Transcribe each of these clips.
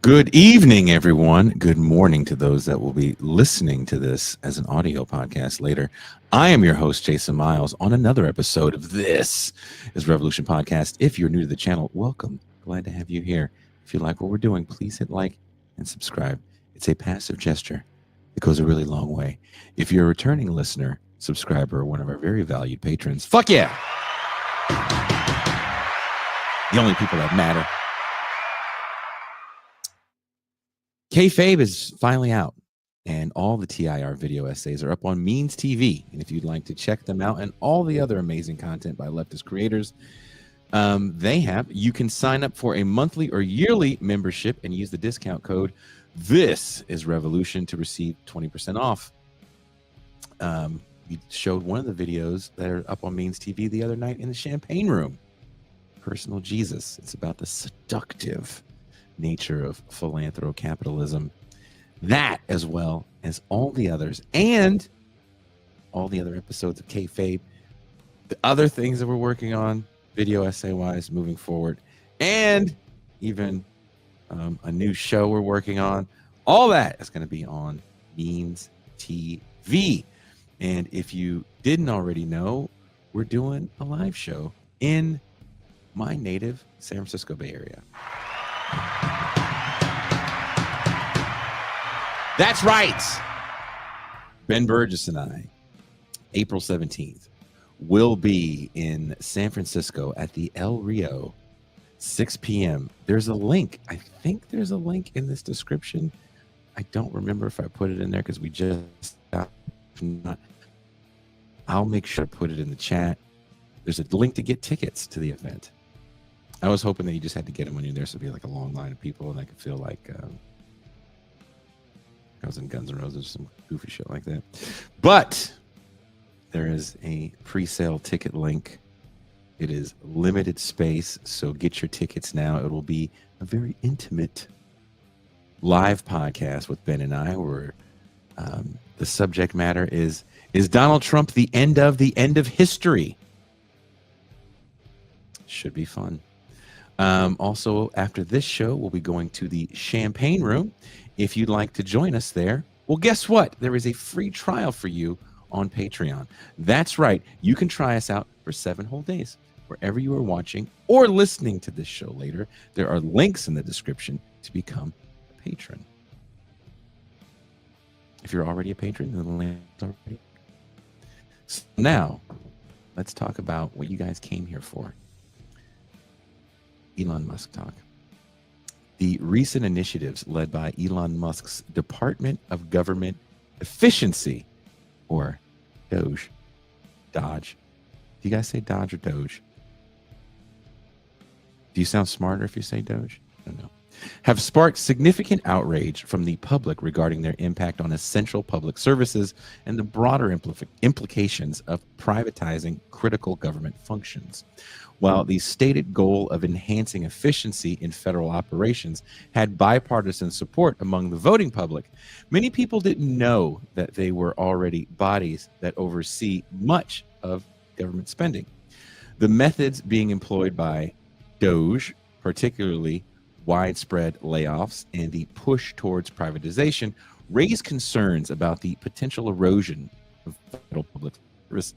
Good evening, everyone. Good morning to those that will be listening to this as an audio podcast later. I am your host, Jason Miles, on another episode of This is Revolution Podcast. If you're new to the channel, welcome. Glad to have you here. If you like what we're doing, please hit like and subscribe. It's a passive gesture. It goes a really long way. If you're a returning listener, subscriber, or one of our very valued patrons, fuck yeah. The only people that matter. Kayfabe is finally out, and all the TIR video essays are up on Means TV. And if you'd like to check them out and all the other amazing content by leftist creators, you can sign up for a monthly or yearly membership and use the discount code This is Revolution to receive 20% off. We showed one of the videos that are up on Means TV the other night in the Champagne Room. Personal Jesus. It's about the seductive nature of philanthrocapitalism. That, as well as all the others, and all the other episodes of Kayfabe, the other things that we're working on, video essay-wise, moving forward, and even a new show we're working on. All that is going to be on Means TV. And if you didn't already know, we're doing a live show in my native San Francisco Bay Area. That's right. Ben Burgess and I, April 17th, will be in San Francisco at the El Rio, 6 p.m. There's a link. I think there's a link in this description. I don't remember if I put it in there because we just got not. I'll make sure to put it in the chat. There's a link to get tickets to the event. I was hoping that you just had to get them when you're there, so it'd be like a long line of people, and I could feel like I was in Guns N' Roses, some goofy shit like that. But there is a pre-sale ticket link. It is limited space, so get your tickets now. It will be a very intimate live podcast with Ben and I, where the subject matter is Donald Trump the end of history? Should be fun. Also, after this show, we'll be going to the Champagne Room. If you'd like to join us there, well, guess what? There is a free trial for you on Patreon. That's right. You can try us out for 7 whole days. Wherever you are watching or listening to this show later, there are links in the description to become a patron. If you're already a patron, then the link is already. So now, let's talk about what you guys came here for. Elon Musk talk. The recent initiatives led by Elon Musk's Department of Government Efficiency, or Doge. Do you guys say Dodge or Doge? Do you sound smarter if you say Doge? I don't know. Have sparked significant outrage from the public regarding their impact on essential public services and the broader implications of privatizing critical government functions. While the stated goal of enhancing efficiency in federal operations had bipartisan support among the voting public, many people didn't know that they were already bodies that oversee much of government spending. The methods being employed by Doge, particularly widespread layoffs and the push towards privatization, raise concerns about the potential erosion of federal public service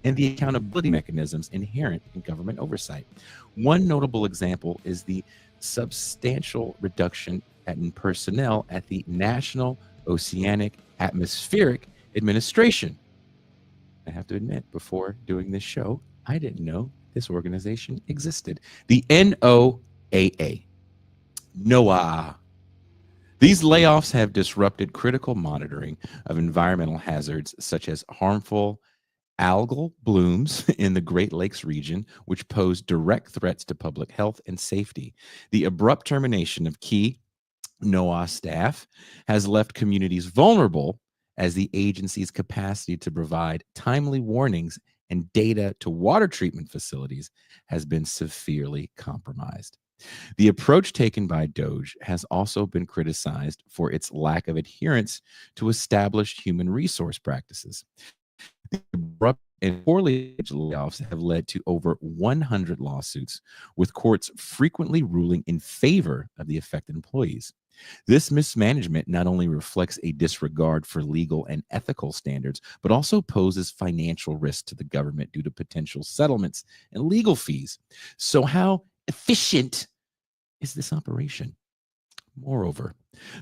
and the accountability mechanisms inherent in government oversight. One notable example is the substantial reduction in personnel at the National Oceanic Atmospheric Administration. I have to admit, before doing this show, I didn't know this organization existed. The NOAA. NOAA. These layoffs have disrupted critical monitoring of environmental hazards such as harmful algal blooms in the Great Lakes region, which pose direct threats to public health and safety. The abrupt termination of key NOAA staff has left communities vulnerable as the agency's capacity to provide timely warnings and data to water treatment facilities has been severely compromised. The approach taken by Doge has also been criticized for its lack of adherence to established human resource practices. The abrupt and poorly managed layoffs have led to over 100 lawsuits, with courts frequently ruling in favor of the affected employees. This mismanagement not only reflects a disregard for legal and ethical standards, but also poses financial risk to the government due to potential settlements and legal fees. So, how efficient is this operation? Moreover,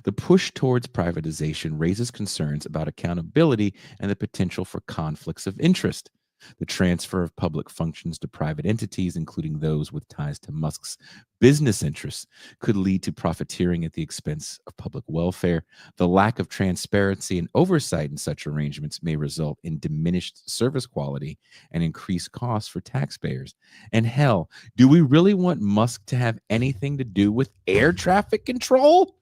the push towards privatization raises concerns about accountability and the potential for conflicts of interest. The transfer of public functions to private entities, including those with ties to Musk's business interests, could lead to profiteering at the expense of public welfare. The lack of transparency and oversight in such arrangements may result in diminished service quality and increased costs for taxpayers. And hell, do we really want Musk to have anything to do with air traffic control?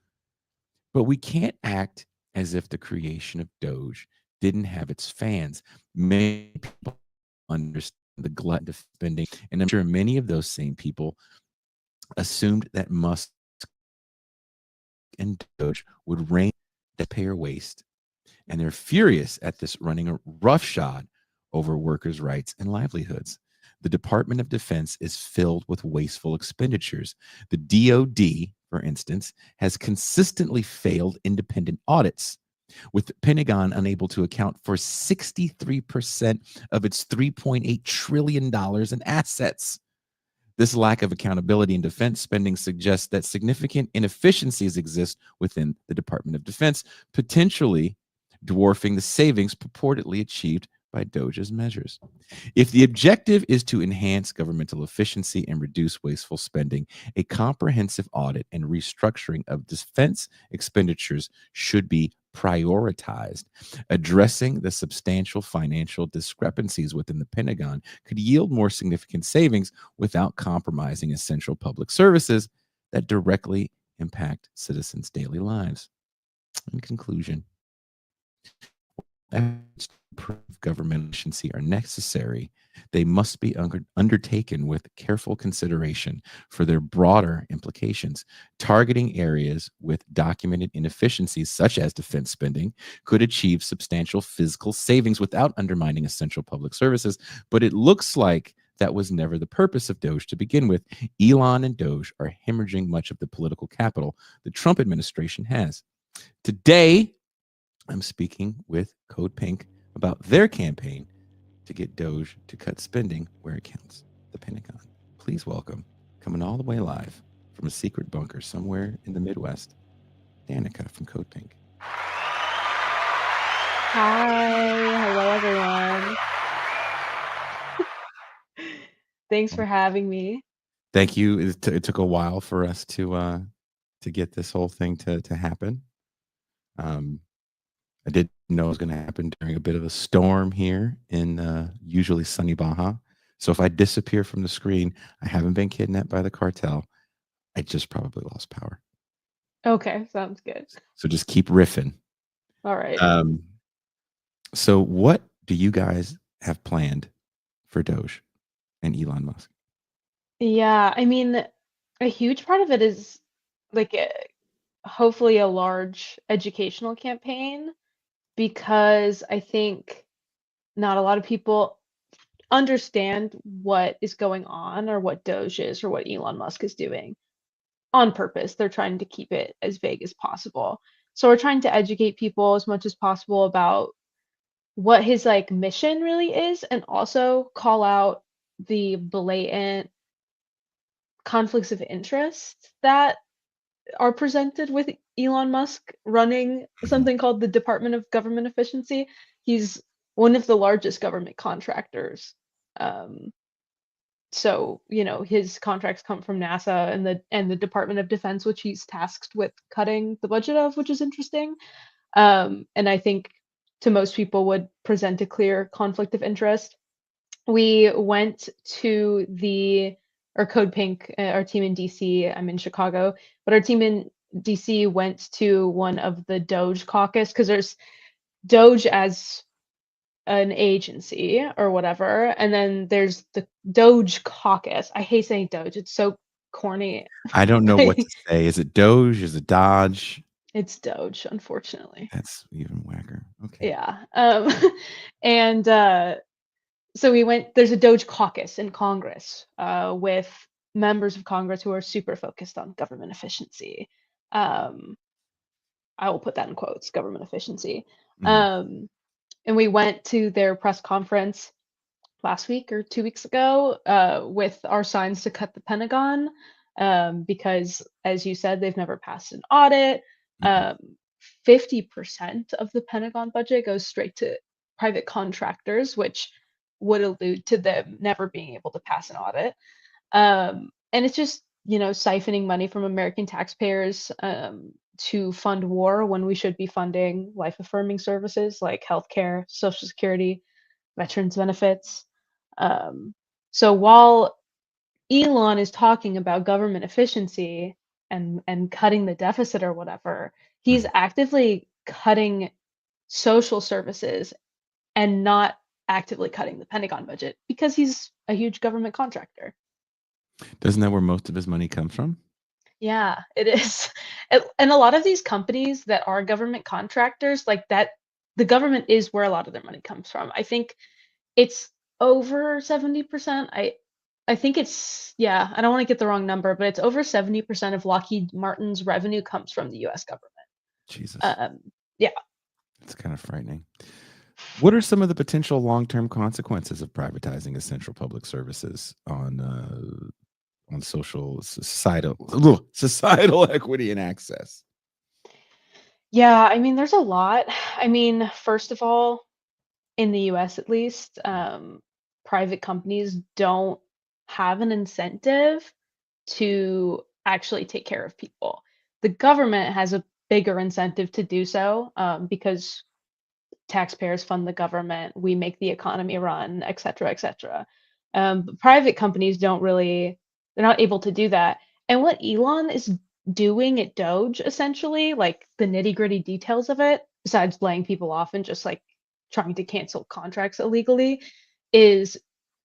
But we can't act as if the creation of Doge didn't have its fans. Many people understand the glut of spending, and I'm sure many of those same people assumed that Musk and Doge would rein the payer waste, and they're furious at this running a roughshod over workers' rights and livelihoods. The Department of Defense is filled with wasteful expenditures. The DoD, for instance, has consistently failed independent audits, with the Pentagon unable to account for 63% of its $3.8 trillion in assets. This lack of accountability in defense spending suggests that significant inefficiencies exist within the Department of Defense, potentially dwarfing the savings purportedly achieved by Doge's measures. If the objective is to enhance governmental efficiency and reduce wasteful spending, a comprehensive audit and restructuring of defense expenditures should be prioritized. Addressing the substantial financial discrepancies within the Pentagon could yield more significant savings without compromising essential public services that directly impact citizens' daily lives. In conclusion, efforts to improve government efficiency are necessary. They must be undertaken with careful consideration for their broader implications. Targeting areas with documented inefficiencies, such as defense spending, could achieve substantial fiscal savings without undermining essential public services. But it looks like that was never the purpose of Doge to begin with. Elon and Doge are hemorrhaging much of the political capital the Trump administration has. Today, I'm speaking with CODEPINK about their campaign to get Doge to cut spending where it counts, the Pentagon. Please welcome, coming all the way live from a secret bunker somewhere in the Midwest, Danica from CODEPINK. Hi, hello everyone. Thanks for having me. Thank you. It took a while for us to get this whole thing to happen. I didn't know it was going to happen during a bit of a storm here in usually sunny Baja. So if I disappear from the screen, I haven't been kidnapped by the cartel. I just probably lost power. Okay, sounds good. So just keep riffing. All right. Um, so what do you guys have planned for Doge and Elon Musk? Yeah, I mean, a huge part of it is like hopefully a large educational campaign because I think not a lot of people understand what is going on or what Doge is or what Elon Musk is doing on purpose. They're trying to keep it as vague as possible. So we're trying to educate people as much as possible about what his like mission really is and also call out the blatant conflicts of interest that are presented with Elon Musk running Mhm. something called the Department of Government Efficiency. He's one of the largest government contractors. Um, so, his contracts come from NASA and the Department of Defense, which he's tasked with cutting the budget of, which is interesting. And I think to most people would present a clear conflict of interest. We went to the or Code Pink, our team in DC. I'm in Chicago, but our team in DC went to one of the Doge caucus because there's Doge as an agency or whatever, and then there's the Doge caucus. I hate saying Doge; it's so corny. I don't know what to say. Is it Doge? Is it Dodge? It's Doge, unfortunately. That's even whacker. Okay. Yeah. And so we went, there's a Doge caucus in Congress with members of Congress who are super focused on government efficiency. Um, I will put that in quotes, government efficiency. Mhm. Um, and we went to their press conference last week or 2 weeks ago with our signs to cut the Pentagon because, as you said, they've never passed an audit. Mhm. Um, 50% of the Pentagon budget goes straight to private contractors, which would allude to them never being able to pass an audit. And it's just, siphoning money from American taxpayers to fund war when we should be funding life affirming services like healthcare, Social Security, veterans benefits. Um, so while Elon is talking about government efficiency and cutting the deficit or whatever, he's Mhm. actively cutting social services and not actively cutting the Pentagon budget because he's a huge government contractor. Doesn't that where most of his money comes from? Yeah, it is. And a lot of these companies that are government contractors, like that, the government is where a lot of their money comes from. I think it's over 70%. I think it's, yeah, I don't want to get the wrong number, but it's over 70% of Lockheed Martin's revenue comes from the US government. Jesus, Um, yeah. it's kind of frightening. What are some of the potential long-term consequences of privatizing essential public services on societal equity and access? Yeah, I mean, there's a lot. I mean, first of all, in the US at least, private companies don't have an incentive to actually take care of people. The government has a bigger incentive to do so because taxpayers fund the government, we make the economy run, et cetera, et cetera. But private companies don't really, they're not able to do that. And what Elon is doing at Doge, essentially, like the nitty gritty details of it, besides laying people off and just like trying to cancel contracts illegally, is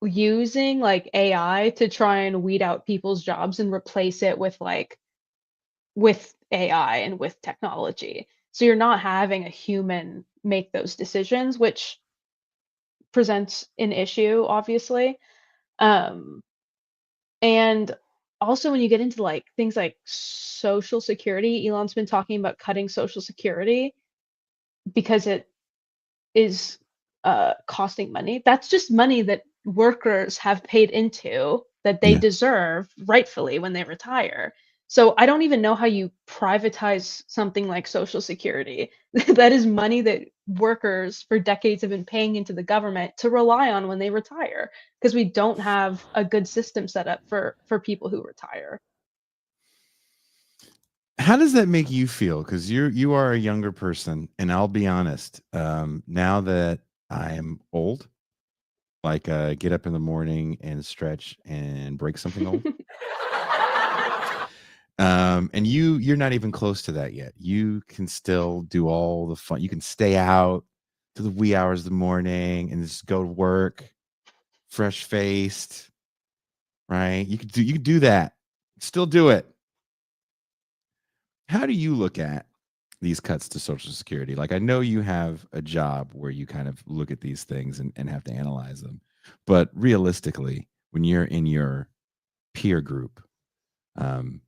using like AI to try and weed out people's jobs and replace it with AI and with technology. So you're not having a human make those decisions, which presents an issue, obviously. Um, and also when you get into like things like social security, Elon's been talking about cutting social security because it is costing money. That's just money that workers have paid into that they Yeah. deserve rightfully when they retire. So I don't even know how you privatize something like Social Security. That is money that workers for decades have been paying into the government to rely on when they retire because we don't have a good system set up for people who retire. How does that make you feel? Because you are a younger person, and I'll be honest. Now that I am old, like get up in the morning and stretch and break something old. And you're not even close to that yet. You can still do all the fun. You can stay out to the wee hours of the morning and just go to work, fresh faced, right? You could do that. Still do it. How do you look at these cuts to Social Security? Like I know you have a job where you kind of look at these things and have to analyze them. But realistically, when you're in your peer group, um,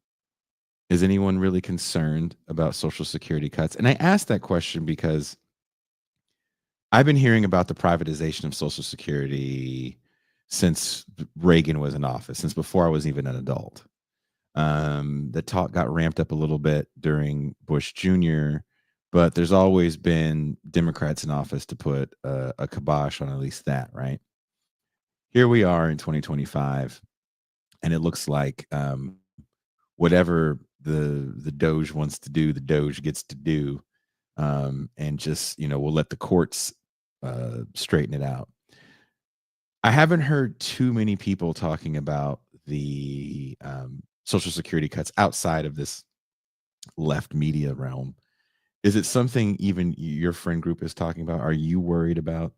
is anyone really concerned about Social Security cuts? And I ask that question because I've been hearing about the privatization of Social Security since Reagan was in office, since before I was even an adult. The talk got ramped up a little bit during Bush Jr., but there's always been Democrats in office to put a kibosh on at least that, right? Here we are in 2025, and it looks like whatever the Doge wants to do, the Doge gets to do, and just we'll let the courts straighten it out. I haven't heard too many people talking about the Social Security cuts outside of this left media realm. Is it something even your friend group is talking about? Are you worried about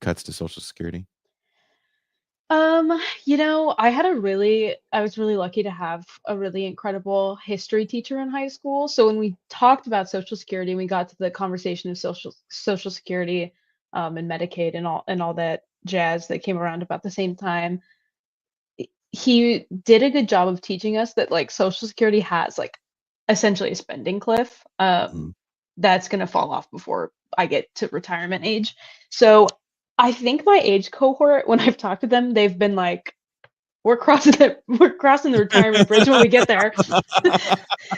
cuts to Social Security? Um, I was really lucky to have a really incredible history teacher in high school. So when we talked about Social Security, we got to the conversation of Social Security, and Medicaid and all that jazz that came around about the same time. He did a good job of teaching us that like Social Security has like essentially a spending cliff Mhm. that's going to fall off before I get to retirement age. So I think my age cohort, when I've talked to them, they've been like, we're crossing the retirement bridge when we get there.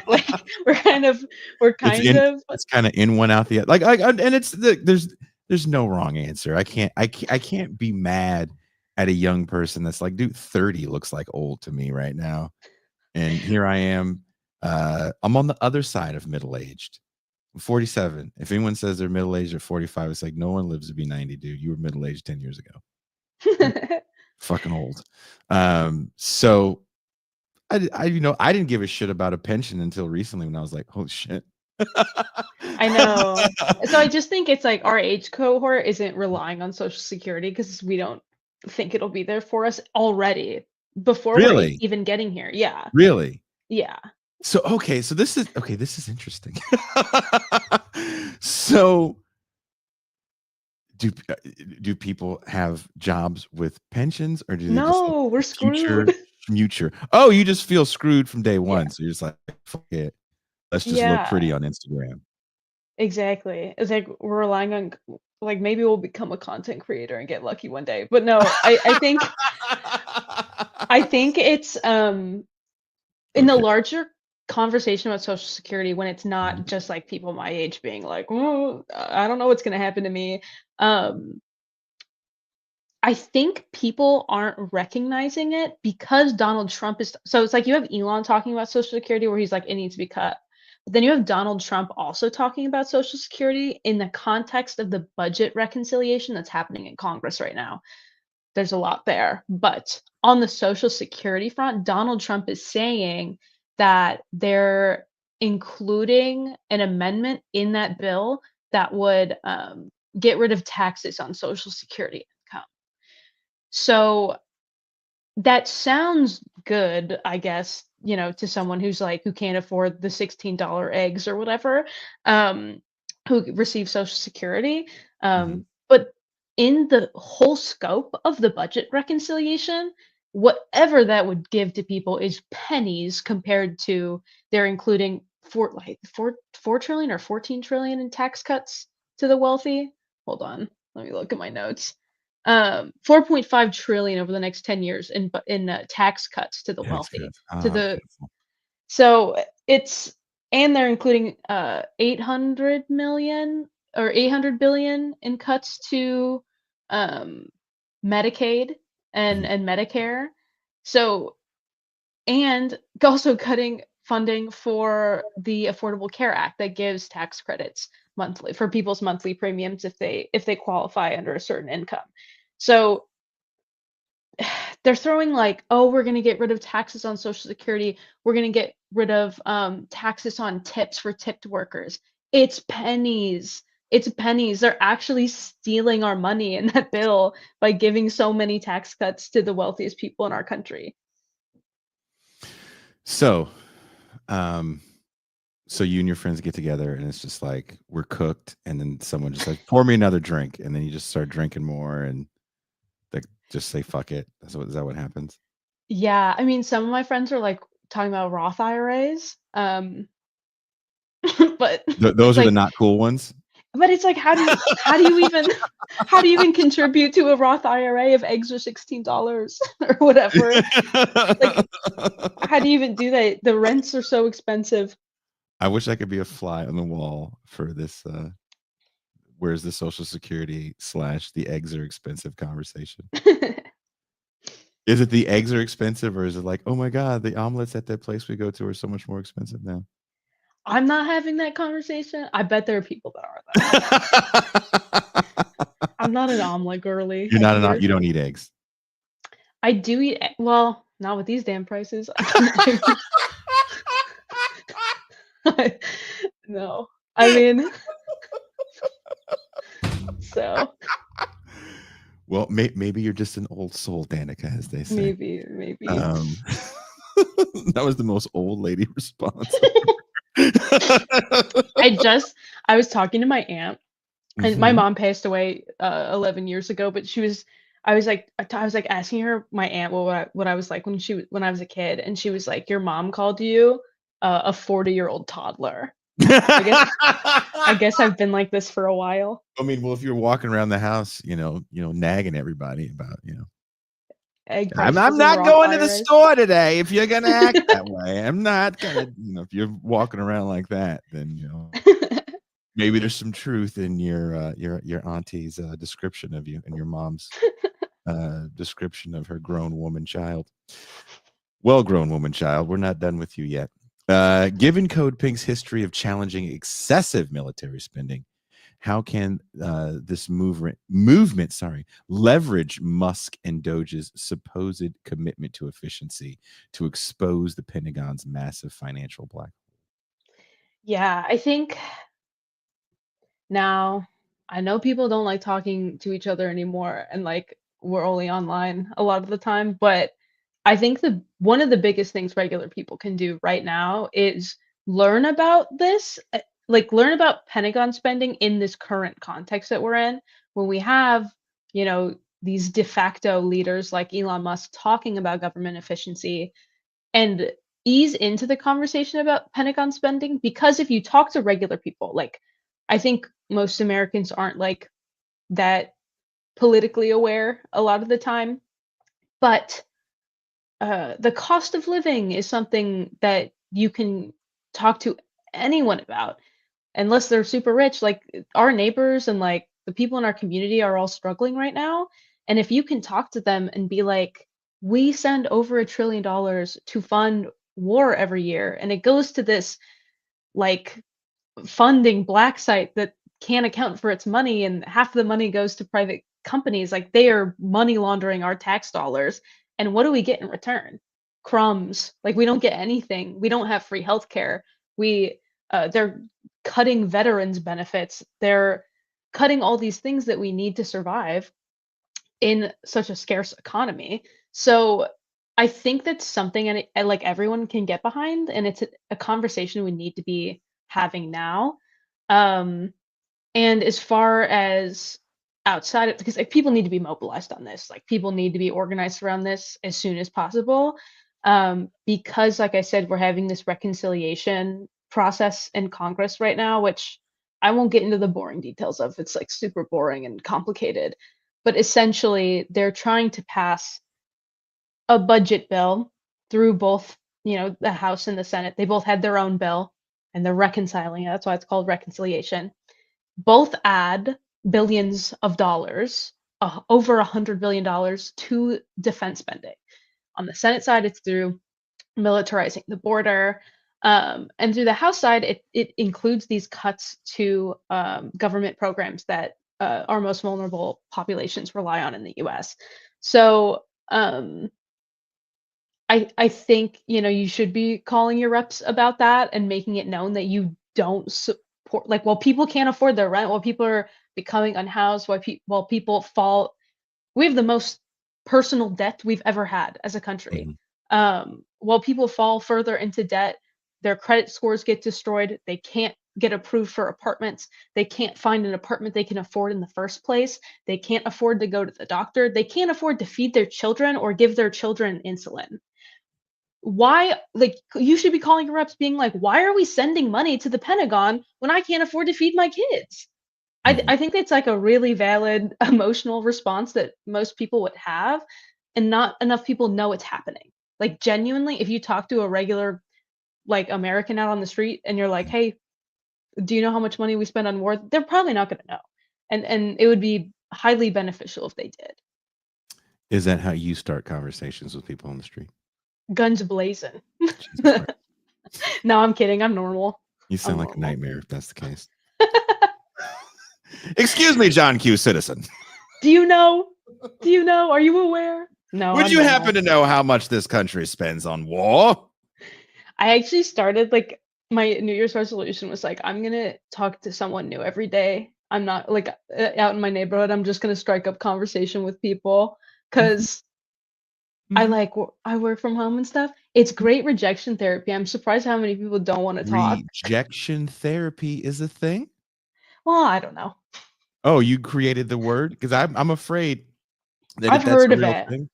Like we're It's kind in of it's kinda in one out the other. Like, and it's there's no wrong answer. I can't be mad at a young person that's like, "Dude, 30 looks like old to me right now." And here I am, I'm on the other side of middle-aged. I'm 47. If anyone says they're middle-aged at 45, it's like, "No one lives to be 90, dude. You were middle-aged 10 years ago. You're fucking old." So I didn't give a shit about a pension until recently when I was like, "Holy shit." I know. So I just think it's like our age cohort isn't relying on Social Security because we don't think it'll be there for us already before we're Really? even getting here. Yeah. Really? Yeah. So, okay, so this is interesting. So, do uh, do people have jobs with pensions, or do they just have No, we're future screwed. future Oh, you just feel screwed from day Yeah. one, so you're just like, "Fuck it. Let's just look Yeah, pretty on Instagram." exactly. It's like we're relying on like maybe we'll become a content creator and get lucky one day. But no, I think it's in the Okay. larger conversation about Social Security when it's Mhm. not just like people my age being like, "Oh, I don't know what's gonna happen to me." Um, I think people aren't recognizing it because Donald Trump is so it's like you have Elon talking about Social Security where he's like, "It needs to be cut." But then you have Donald Trump also talking about Social Security in the context of the budget reconciliation that's happening in Congress right now. There's a lot there. But on the Social Security front, Donald Trump is saying that they're including an amendment in that bill that would get rid of taxes on Social Security income. So that sounds good, I guess, to someone who's like who can't afford the $16 eggs or whatever, um, who receives Social Security. Mhm. But in the whole scope of the budget reconciliation, whatever that would give to people is pennies compared to they're including four trillion or 14 trillion in tax cuts to the wealthy. Hold on, let me look at my notes. 4.5 trillion over the next 10 years in tax cuts to the Tax wealthy. cuts. To Ah, the beautiful. so it's and they're including 800 million or 800 billion in cuts to um Medicaid and Mhm. and Medicare. So and also cutting funding for the Affordable Care Act that gives tax credits monthly for people's monthly premiums if they qualify under a certain income. So they're throwing like, oh, we're going to get rid of taxes on Social Security. We're going to get rid of taxes on tips for tipped workers. It's pennies. It's pennies. They're actually stealing our money in that bill by giving so many tax cuts to the wealthiest people in our country. So, um, so you and your friends get together and it's just like, "We're cooked," and then someone just like, "Pour me another drink," and then you just start drinking more and, like, just say, "Fuck it." Is that what happens? Yeah, I mean, some of my friends are like talking about Roth IRAs, but it's Those are the like not cool ones? how do you even how do you even contribute to a Roth IRA if eggs are $16 or whatever? Like, how do you even do that? The rents are so expensive. I wish I could be a fly on the wall for this, "Where's the Social Security slash the eggs are expensive" conversation. Is it the eggs are expensive, or is it like, "Oh my god, the omelets at that place we go to are so much more expensive now?" I'm not having that conversation. I bet there are people that are though. I'm not an omelet girly You're not an o either. you don't eat eggs. I do eat well, not with these damn prices. No. I mean, so Well, maybe you're just an old soul, Danica, as they say. maybe. Um, that was the most old lady response. I just I was talking to my aunt, and my Mhm. mom passed away 11 years ago, but I was like asking her my aunt what I was like when I was a kid, and she was like, "Your mom called you." a 40-year-old toddler. I guess I've been like this for a while. I mean, well, if you're walking around the house, nagging everybody about, Egg I'm prices and not Roth going to the IRAs. store today if you're gonna act that way. I'm not gonna, if you're walking around like that, then maybe there's some truth in your auntie's description of you and your mom's description of her grown woman child. Well, grown woman child, we're not done with you yet. Given Code Pink's history of challenging excessive military spending, how can this movement leverage Musk and Doge's supposed commitment to efficiency to expose the Pentagon's massive financial black hole? Yeah, I think now I know people don't like talking to each other anymore, and like we're only online a lot of the time, but I think the one of the biggest things regular people can do right now is learn about this, like learn about Pentagon spending in this current context that we're in, when we have, you know, these de facto leaders like Elon Musk talking about government efficiency, and ease into the conversation about Pentagon spending, because if you talk to regular people, like I think most Americans aren't like that politically aware a lot of the time, but the cost of living is something that you can talk to anyone about, unless they're super rich. Like our neighbors and like the people in our community are all struggling right now. And if you can talk to them and be like, we send over $1 trillion to fund war every year, and it goes to this like funding black site that can't account for its money, and half the money goes to private companies, like they are money laundering our tax dollars. And what do we get in return? Crumbs. Like we don't get anything. We don't have free healthcare. We they're cutting veterans benefits. They're cutting all these things that we need to survive in such a scarce economy. So I think that's something, and like everyone can get behind, and it's a conversation we need to be having now. Um, and as far as outside of, because like people need to be mobilized on this, like people need to be organized around this as soon as possible. Because like I said, we're having this reconciliation process in Congress right now, which I won't get into the boring details of. It's like super boring and complicated. But essentially, they're trying to pass a budget bill through both, the House and the Senate. They both had their own bill, and they're reconciling it. That's why it's called reconciliation. Both add billions of dollars, over $100 billion to defense spending. On the Senate side, it's through militarizing the border. And through the House side, it includes these cuts to government programs that our most vulnerable populations rely on in the US. So I think, you should be calling your reps about that and making it known that you don't support, like, while people can't afford their rent, while people are becoming unhoused, while people fall, we have the most personal debt we've ever had as a country. Mhm. While people fall further into debt, their credit scores get destroyed. They can't get approved for apartments. They can't find an apartment they can afford in the first place. They can't afford to go to the doctor. They can't afford to feed their children or give their children insulin. Why, like, you should be calling your reps being like, why are we sending money to the Pentagon when I can't afford to feed my kids? Mhm. I think it's like a really valid emotional response that most people would have, and not enough people know it's happening. Like genuinely, if you talk to a regular like American out on the street and you're like, "Hey, do you know how much money we spend on war?" They're probably not going to know. And it would be highly beneficial if they did. Is that how you start conversations with people on the street? Guns blazing. Jesus Christ. No, I'm kidding. I'm normal. You I'm sound like a normal. nightmare if that's the case. Excuse me, John Q. Citizen. Do you know? Do you know? Are you aware? No, Would I'm you normal. happen to know how much this country spends on war? I actually started like my New Year's resolution was like, I'm gonna talk to someone new every day. I'm not like out in my neighborhood. I'm just gonna strike up conversation with people Mhm, because mhm. I work from home and stuff. It's great rejection therapy. I'm surprised how many people don't want to talk. Rejection therapy is a thing? Well, I don't know. Oh, you created the word? Because I'm afraid that if I've that's heard a of real it. thing,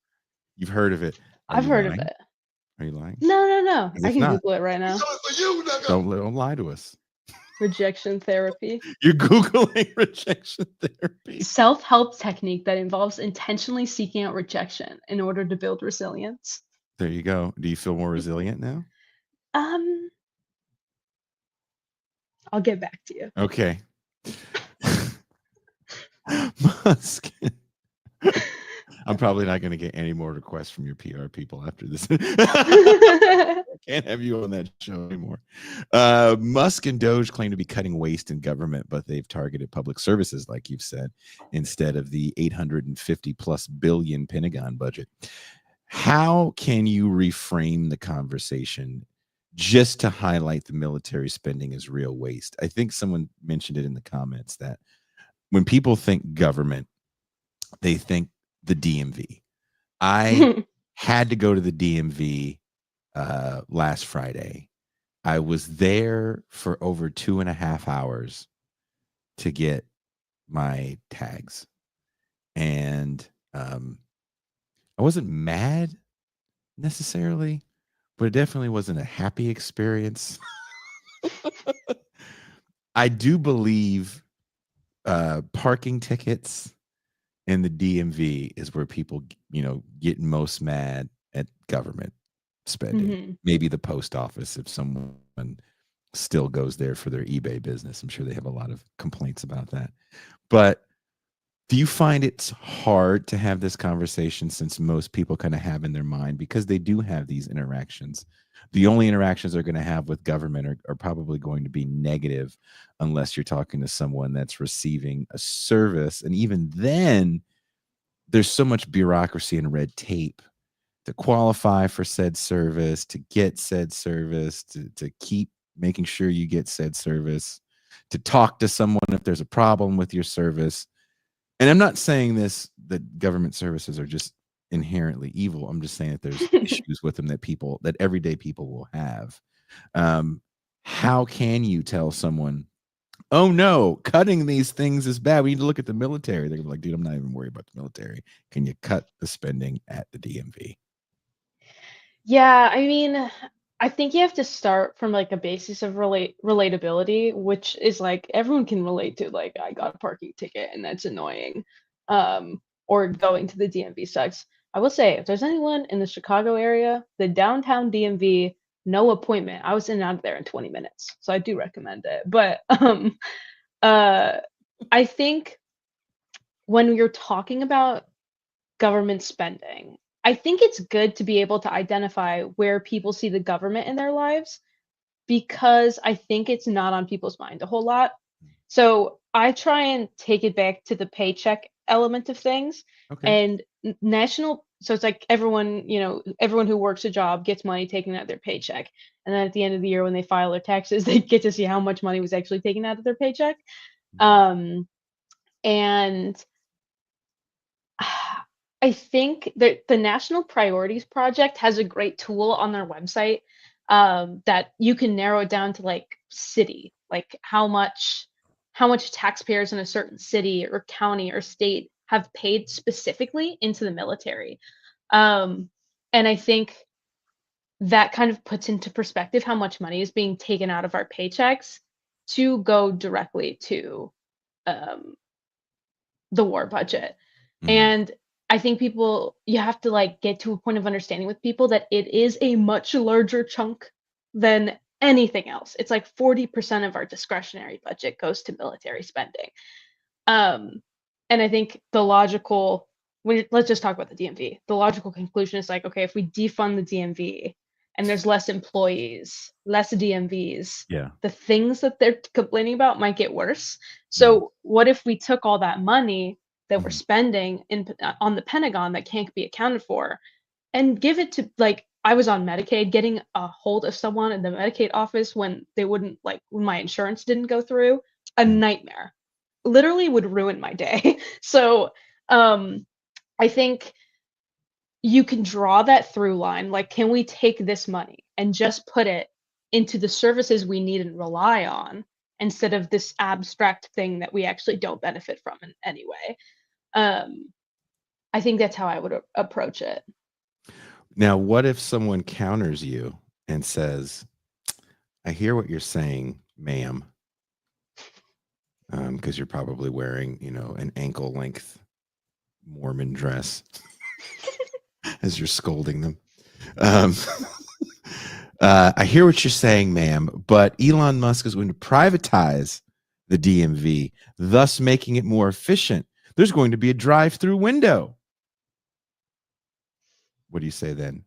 you've heard of it. Are I've you heard of lying? it. Are you lying? No. 'Cause I if can not, Google it right now. don't lie to us. Rejection therapy. You're Googling rejection therapy. Self-help technique that involves intentionally seeking out rejection in order to build resilience. There you go. Do you feel more resilient now? Um, I'll get back to you. Okay. Musk. I'm probably not going to get any more requests from your PR people after this. I can't have you on that show anymore. Musk and Doge claim to be cutting waste in government, but they've targeted public services, like you've said, instead of the 850 plus billion Pentagon budget. How can you reframe the conversation just to highlight the military spending as real waste? I think someone mentioned it in the comments that when people think government, they think the DMV. I had to go to the DMV last Friday. I was there for over 2.5 hours to get my tags. And I wasn't mad necessarily, but it definitely wasn't a happy experience. I do believe parking tickets in the DMV is where people, get most mad at government spending. Mhm. Maybe the post office, if someone still goes there for their eBay business. I'm sure they have a lot of complaints about that. But do you find it's hard to have this conversation since most people kind of have in their mind because they do have these interactions? The only interactions they're going to have with government are probably going to be negative unless you're talking to someone that's receiving a service. And even then, there's so much bureaucracy and red tape to qualify for said service, to get said service, to keep making sure you get said service, to talk to someone if there's a problem with your service. And I'm not saying this that government services are just inherently evil. I'm just saying that there's issues with them that everyday people will have. How can you tell someone, oh no, cutting these things is bad? We need to look at the military. They're gonna be like, dude, I'm not even worried about the military. Can you cut the spending at the DMV? Yeah, I mean, I think you have to start from like a basis of relatability, which is like everyone can relate to like I got a parking ticket and that's annoying. Or going to the DMV sucks. I will say if there's anyone in the Chicago area, the downtown DMV, no appointment. I was in and out of there in 20 minutes. So I do recommend it. But uh I think when you're talking about government spending, I think it's good to be able to identify where people see the government in their lives because I think it's not on people's mind a whole lot. So I try and take it back to the paycheck element of things Okay. and national. So it's like everyone, everyone who works a job gets money taken out of their paycheck. And then at the end of the year, when they file their taxes, they get to see how much money was actually taken out of their paycheck. Um, and I think that the National Priorities Project has a great tool on their website that you can narrow it down to like city, like how much taxpayers in a certain city or county or state have paid specifically into the military. Um, and I think that kind of puts into perspective how much money is being taken out of our paychecks to go directly to um, the war budget. Mm, And I think you have to like get to a point of understanding with people that it is a much larger chunk than anything else. It's like 40% of our discretionary budget goes to military spending. Um, and I think let's just talk about the DMV. The logical conclusion is like, okay, if we defund the DMV and there's less employees, less DMVs, yeah. the things that they're complaining about might get worse. Mm, So what if we took all that money that we're mhm, spending on the Pentagon that can't be accounted for and give it to like I was on Medicaid, getting a hold of someone in the Medicaid office when they wouldn't like when my insurance didn't go through, a mhm. nightmare. Literally would ruin my day. So um I think you can draw that through line. Like, can we take this money and just put it into the services we need and rely on instead of this abstract thing that we actually don't benefit from in any way? Um, I think that's how I would approach it. Now, what if someone counters you and says, I hear what you're saying, ma'am, because you're probably wearing, an ankle length Mormon dress as you're scolding them. Um, I hear what you're saying, ma'am, but Elon Musk is going to privatize the DMV, thus making it more efficient. There's going to be a drive-through window. What do you say then?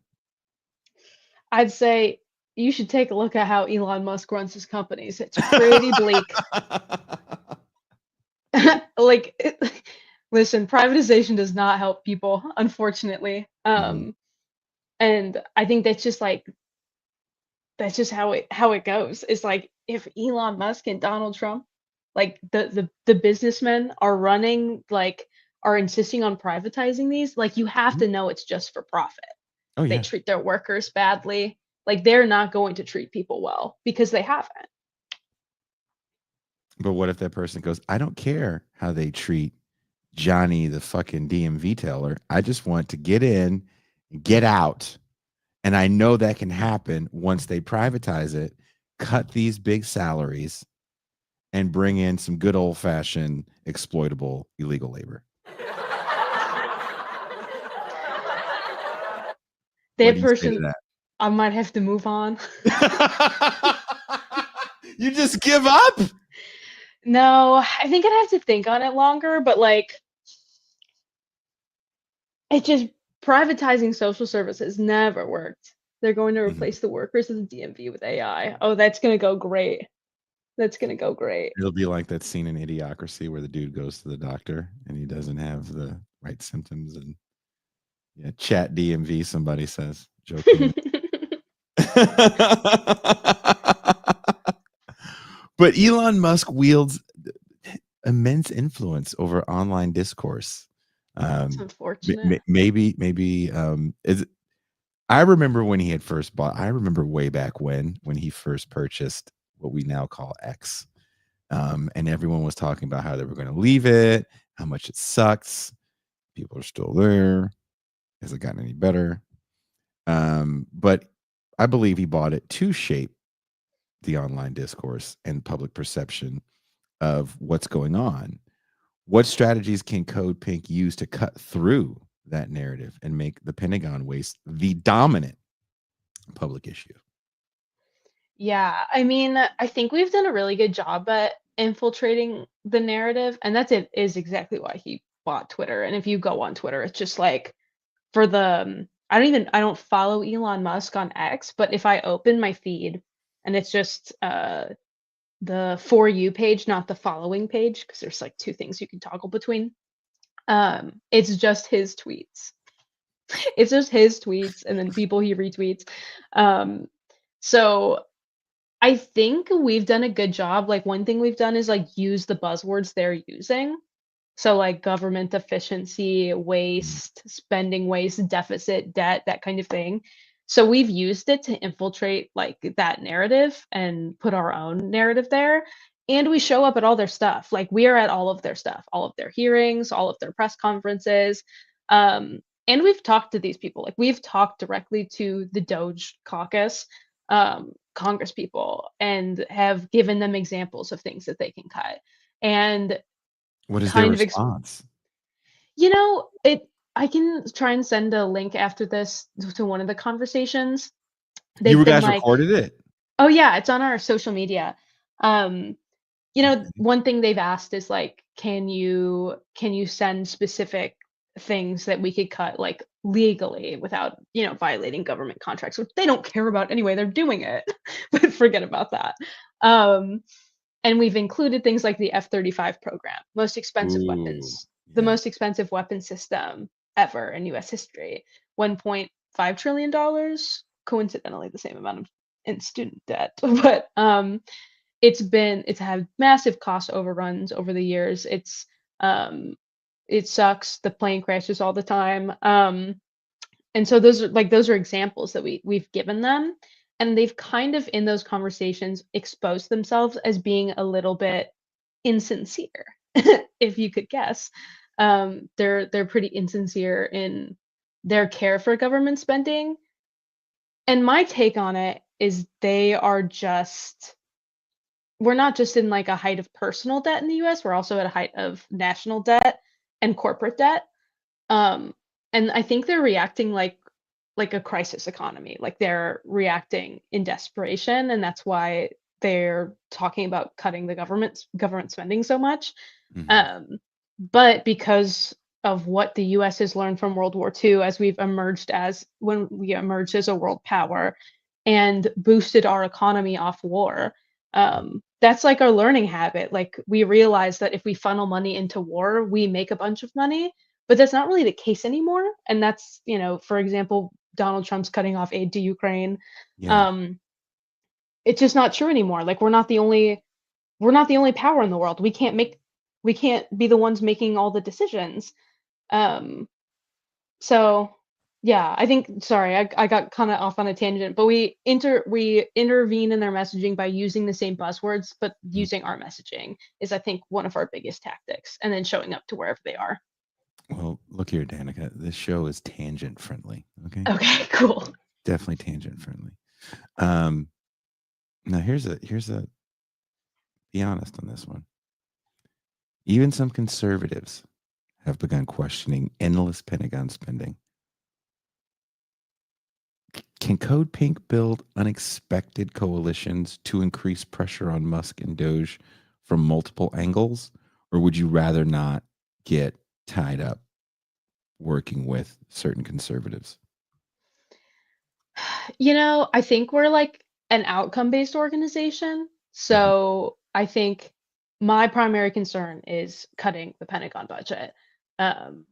I'd say you should take a look at how Elon Musk runs his companies. It's pretty bleak. Like, listen, privatization does not help people, unfortunately. Mhm. And I think that's just how it goes. It's like if Elon Musk and Donald Trump, like the businessmen are insisting on privatizing these, like you have Mhm. to know it's just for profit. Oh, They yeah. treat their workers badly. Like they're not going to treat people well because they haven't. But what if that person goes, I don't care how they treat Johnny, the fucking DMV teller. I just want to get in, get out. And I know that can happen once they privatize it, cut these big salaries, and bring in some good old fashioned exploitable illegal labor. What That do you say person, to I might have to move on. that? You just give up? No, I think I'd have to think on it longer, but like it just privatizing social services never worked. They're going to Mhm. replace the workers of the DMV with AI. Oh, that's gonna go great. That's gonna go great. It'll be like that scene in Idiocracy where the dude goes to the doctor and he doesn't have the right symptoms. And yeah, chat DMV, somebody says jokingly. But Elon Musk wields immense influence over online discourse. It's Um, unfortunate. maybe is I remember when he had first bought. I remember way back when he first purchased what we now call X, and everyone was talking about how they were going to leave it, how much it sucks. People are still there. Has it gotten any better? But I believe he bought it to shape the online discourse and public perception of what's going on. What strategies can CodePink use to cut through that narrative and make the Pentagon waste the dominant public issue? Yeah, I mean, I think we've done a really good job at infiltrating the narrative, and that's it is exactly why he bought Twitter. And if you go on Twitter, it's just like for the I don't follow Elon Musk on X, but if I open my feed and it's just the For You page, not the following page, because there's like two things you can toggle between. It's just his tweets. It's just his tweets and then people he retweets. Um, so I think we've done a good job. Like one thing we've done is like use the buzzwords they're using. So like government efficiency, Mm. waste, spending waste, deficit, debt, that kind of thing. So we've used it to infiltrate like that narrative and put our own narrative there. And we show up at all their stuff. Like we are at all of their stuff, all of their hearings, all of their press conferences. And we've talked to these people. Like we've talked directly to the Doge caucus, Congress people, and have given them examples of things that they can cut. And What is their kind of response? it I can try and send a link after this to one of the conversations. You They've been guys like, recorded it? "Oh, yeah, it's on our social media." Um, one thing they've asked is like, "Can you send specific things that we could cut, like, legally without, violating government contracts?" Which they don't care about anyway, they're doing it, but forget about that. Um and we've included things like the F-35 program, Ooh, the yeah. most expensive weapon system ever in US history, $1.5 trillion dollars, coincidentally the same amount of in student debt. But it's had massive cost overruns over the years. Um it sucks. The plane crashes all the time. And so those are examples that we've given them, and they've kind of in those conversations exposed themselves as being a little bit insincere, if you could guess. They're pretty insincere in their care for government spending. And my take on it is we're not just in like a height of personal debt in the US, we're also at a height of national debt and corporate debt. Um, and I think they're reacting like a crisis economy. Like they're reacting in desperation, and that's why they're talking about cutting the government spending so much. Mhm. Um, but because of what the US has learned from World War II as when we emerged as a world power and boosted our economy off war, that's like our learning habit. Like we realize that if we funnel money into war, we make a bunch of money, but that's not really the case anymore. And that's, for example, Donald Trump's cutting off aid to Ukraine. Yeah. Um, it's just not true anymore. Like we're not the only power in the world. We can't be the ones making all the decisions. Um, so yeah, I think sorry, I got kind of off on a tangent, but we intervene in their messaging by using the same buzzwords, but Mhm. using our messaging is I think one of our biggest tactics, and then showing up to wherever they are. Well, look here, Danica. This show is tangent friendly. Okay, Okay, cool. definitely tangent friendly. Um, Now here's a be honest on this one. Even some conservatives have begun questioning endless Pentagon spending. Can Code Pink build unexpected coalitions to increase pressure on Musk and Doge from multiple angles? Or would you rather not get tied up working with certain conservatives? I think we're like an outcome-based organization. Mhm. So I think my primary concern is cutting the Pentagon budget. Um,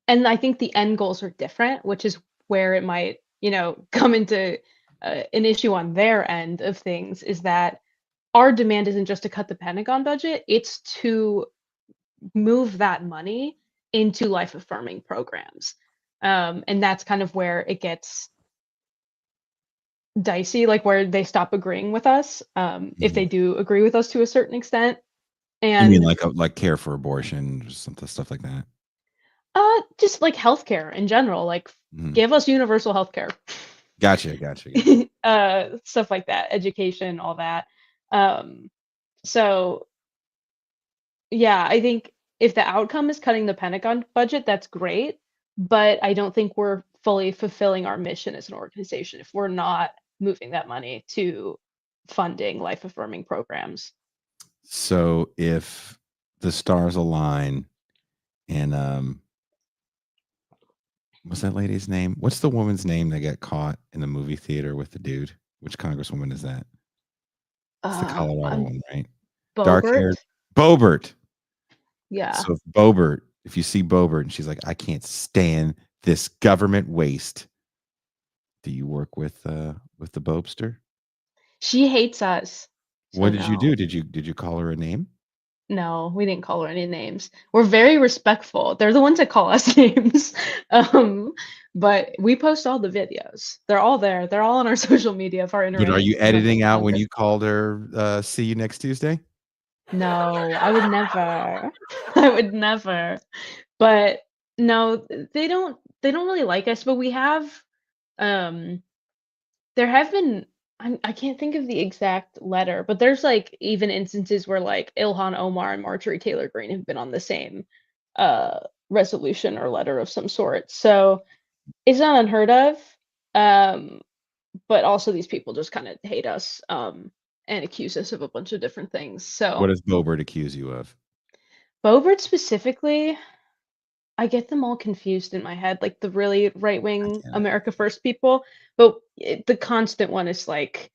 and I think the end goals are different, which is where it might, come into an issue on their end of things is that our demand isn't just to cut the Pentagon budget, it's to move that money into life affirming programs. And that's kind of where it gets dicey, like where they stop agreeing with us, if they Mhm. do agree with us to a certain extent. You mean And like care for abortion or something stuff like that? just like healthcare in general, like Mhm. give us universal healthcare. Gotcha. Stuff like that, education, all that. Um, so yeah, I think if the outcome is cutting the Pentagon budget, that's great, but I don't think we're fully fulfilling our mission as an organization if we're not moving that money to funding life affirming programs. So if the stars align and what's that lady's name? What's the woman's name that got caught in the movie theater with the dude? Which congresswoman is that? It's the Colorado I'm one, right? Dark haired Bobert. Bobert. Yeah. So if you see Bobert and she's like, I can't stand this government waste. Do you work with the Bobster? She hates us. So What did you no. do? Did you call her a name? No, we didn't call her any names. We're very respectful. They're the ones that call us names. Um, but we post all the videos. They're all there. They're all on our social media of our But are you interactions with members editing of out when Congress. you called her see you next Tuesday? No, I would never. I would never. But no, they don't really like us, but we have um there have been I can't think of the exact letter, but there's like even instances where like Ilhan Omar and Marjorie Taylor Greene have been on the same uh resolution or letter of some sort. So it's not unheard of. Um, but also these people just kind of hate us and accuse us of a bunch of different things. What So does Bobert accuse you of? Bobert specifically, I get them all confused in my head, like the really I right-wing can't. America First people, but the constant one is like,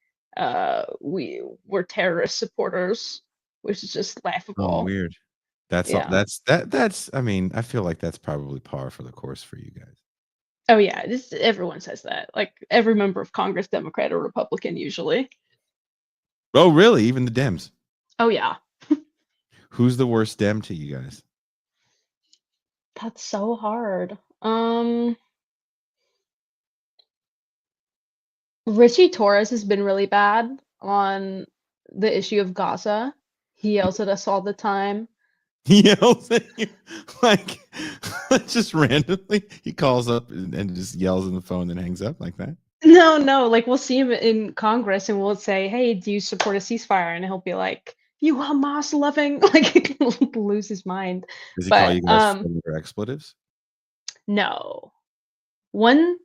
we're terrorist supporters, which is just Oh, laughable. weird. That's all Yeah. that's I mean, I feel like that's probably par for the course for you guys. Oh yeah, this everyone says that. Like every member of Congress, Democrat or Republican, usually. Oh, really? Even the Dems. Oh yeah, Who's the worst Dem to you guys? that's so hard. Richie Torres has been really bad on the issue of Gaza. He yells at us all the time. He yells at you like just randomly. He calls up and just yells in the phone, then hangs up like that. No, no, like we'll see him in Congress and we'll say, "Hey, do you support a ceasefire?" And he'll be like, "You Hamas loving," like he'll lose his mind. Does he call But you guys friendly or expletives? no. One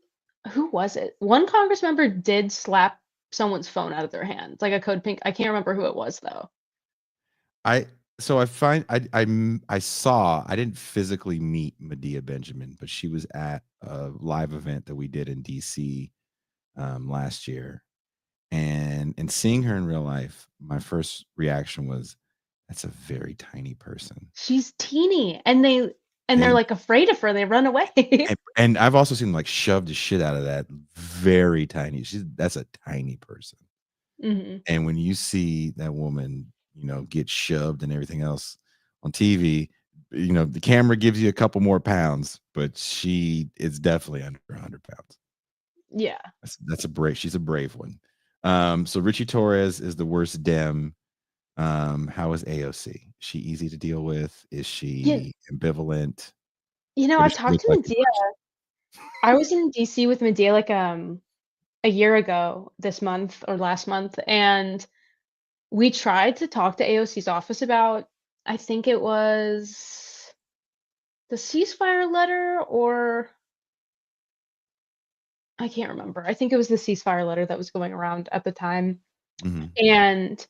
who was it? One Congress member did slap someone's phone out of their hands, like a code pink. I can't remember who it was though. I I saw, I didn't physically meet Medea Benjamin, but she was at a live event that we did in DC last year, and seeing her in real life, my first reaction was, that's a very tiny person. She's teeny and they're They like afraid of her. They run away. and I've also seen them like shove the shit out of that very tiny. That's a tiny person. hmm And when you see that woman, get shoved and everything else on TV, the camera gives you a couple more pounds, but she is definitely under 100 pounds. Yeah. She's a brave one. So Richie Torres is the worst Dem. How is AOC? Is she easy to deal with? Is Yeah. she ambivalent? What I does she talked look to like in Medea. person? I was in DC with Medea like a year ago this month or last month, and we tried to talk to AOC's office about, I think it was the ceasefire letter, or I can't remember. I think it was the ceasefire letter that was going around at the time. Mhm. And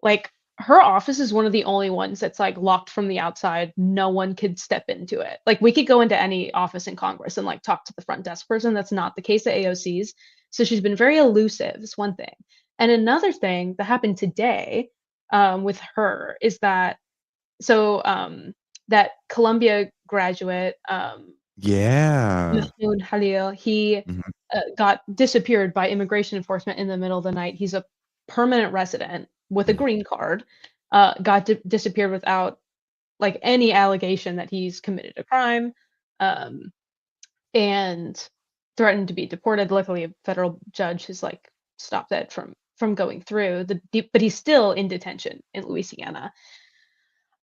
like her office is one of the only ones that's like locked from the outside. No one could step into it. Like we could go into any office in Congress and like talk to the front desk person. That's not the case at AOC's. So she's been very elusive, is one thing. And another thing that happened today with her is that that Columbia graduate, Yeah. Mahmoud Halil, he Mhm. got disappeared by immigration enforcement in the middle of the night. He's a permanent resident with a Mhm. green card, got disappeared without like any allegation that he's committed a crime, um, and threatened to be deported. Luckily, a federal judge has like stopped that from going through. But he's still in detention in Louisiana.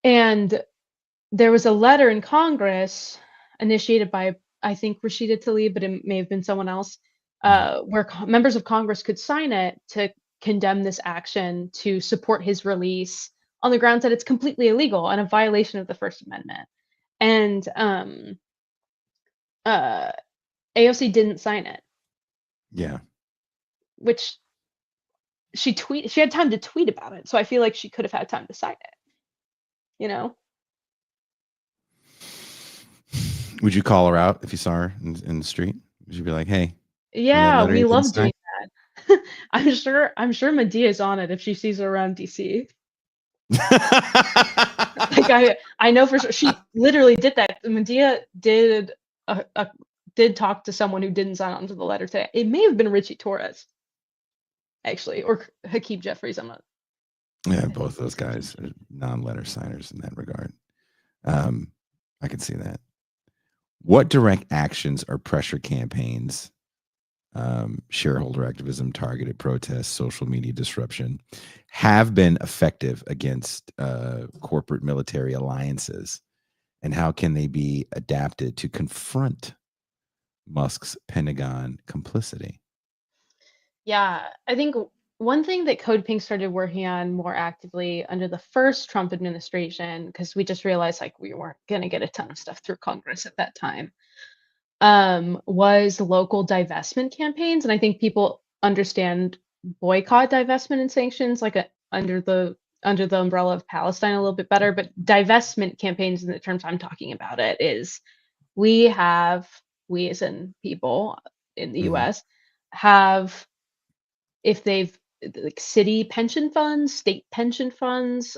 And there was a letter in Congress initiated by, I think, Rashida Tlaib, but it may have been someone else, Mhm. where members of Congress could sign it to condemn this action to support his release on the grounds that it's completely illegal and a violation of the First Amendment. And uh, AOC didn't sign it, Yeah. which she had time to tweet about it, so I feel like she could have had time to sign it, you know? Would you call her out if you saw her in the street? Would you be like, "Hey, remember that Yeah, letter we you didn't love sign?" doing that. I'm sure Medea's on it if she sees her around DC. Like I know for sure she literally did that. Medea did talk to someone who didn't sign on to the letter today. It may have been Richie Torres, actually, or Hakeem Jeffries. I'm not. Yeah, I think both it those was Richie. guys are non-letter signers in that regard. Um, I can see that. What direct actions or pressure campaigns, shareholder activism, targeted protests, social media disruption, have been effective against corporate military alliances, and how can they be adapted to confront Musk's Pentagon complicity? Yeah, I think one thing that Code Pink started working on more actively under the first Trump administration, because we just realized like we weren't going to get a ton of stuff through Congress at that time, was local divestment campaigns. And I think people understand boycott, divestment, and sanctions like under the umbrella of Palestine a little bit better. But divestment campaigns, in the terms I'm talking about it, is we have we as in people in the Mhm. U.S. have, if they've like city pension funds, state pension funds,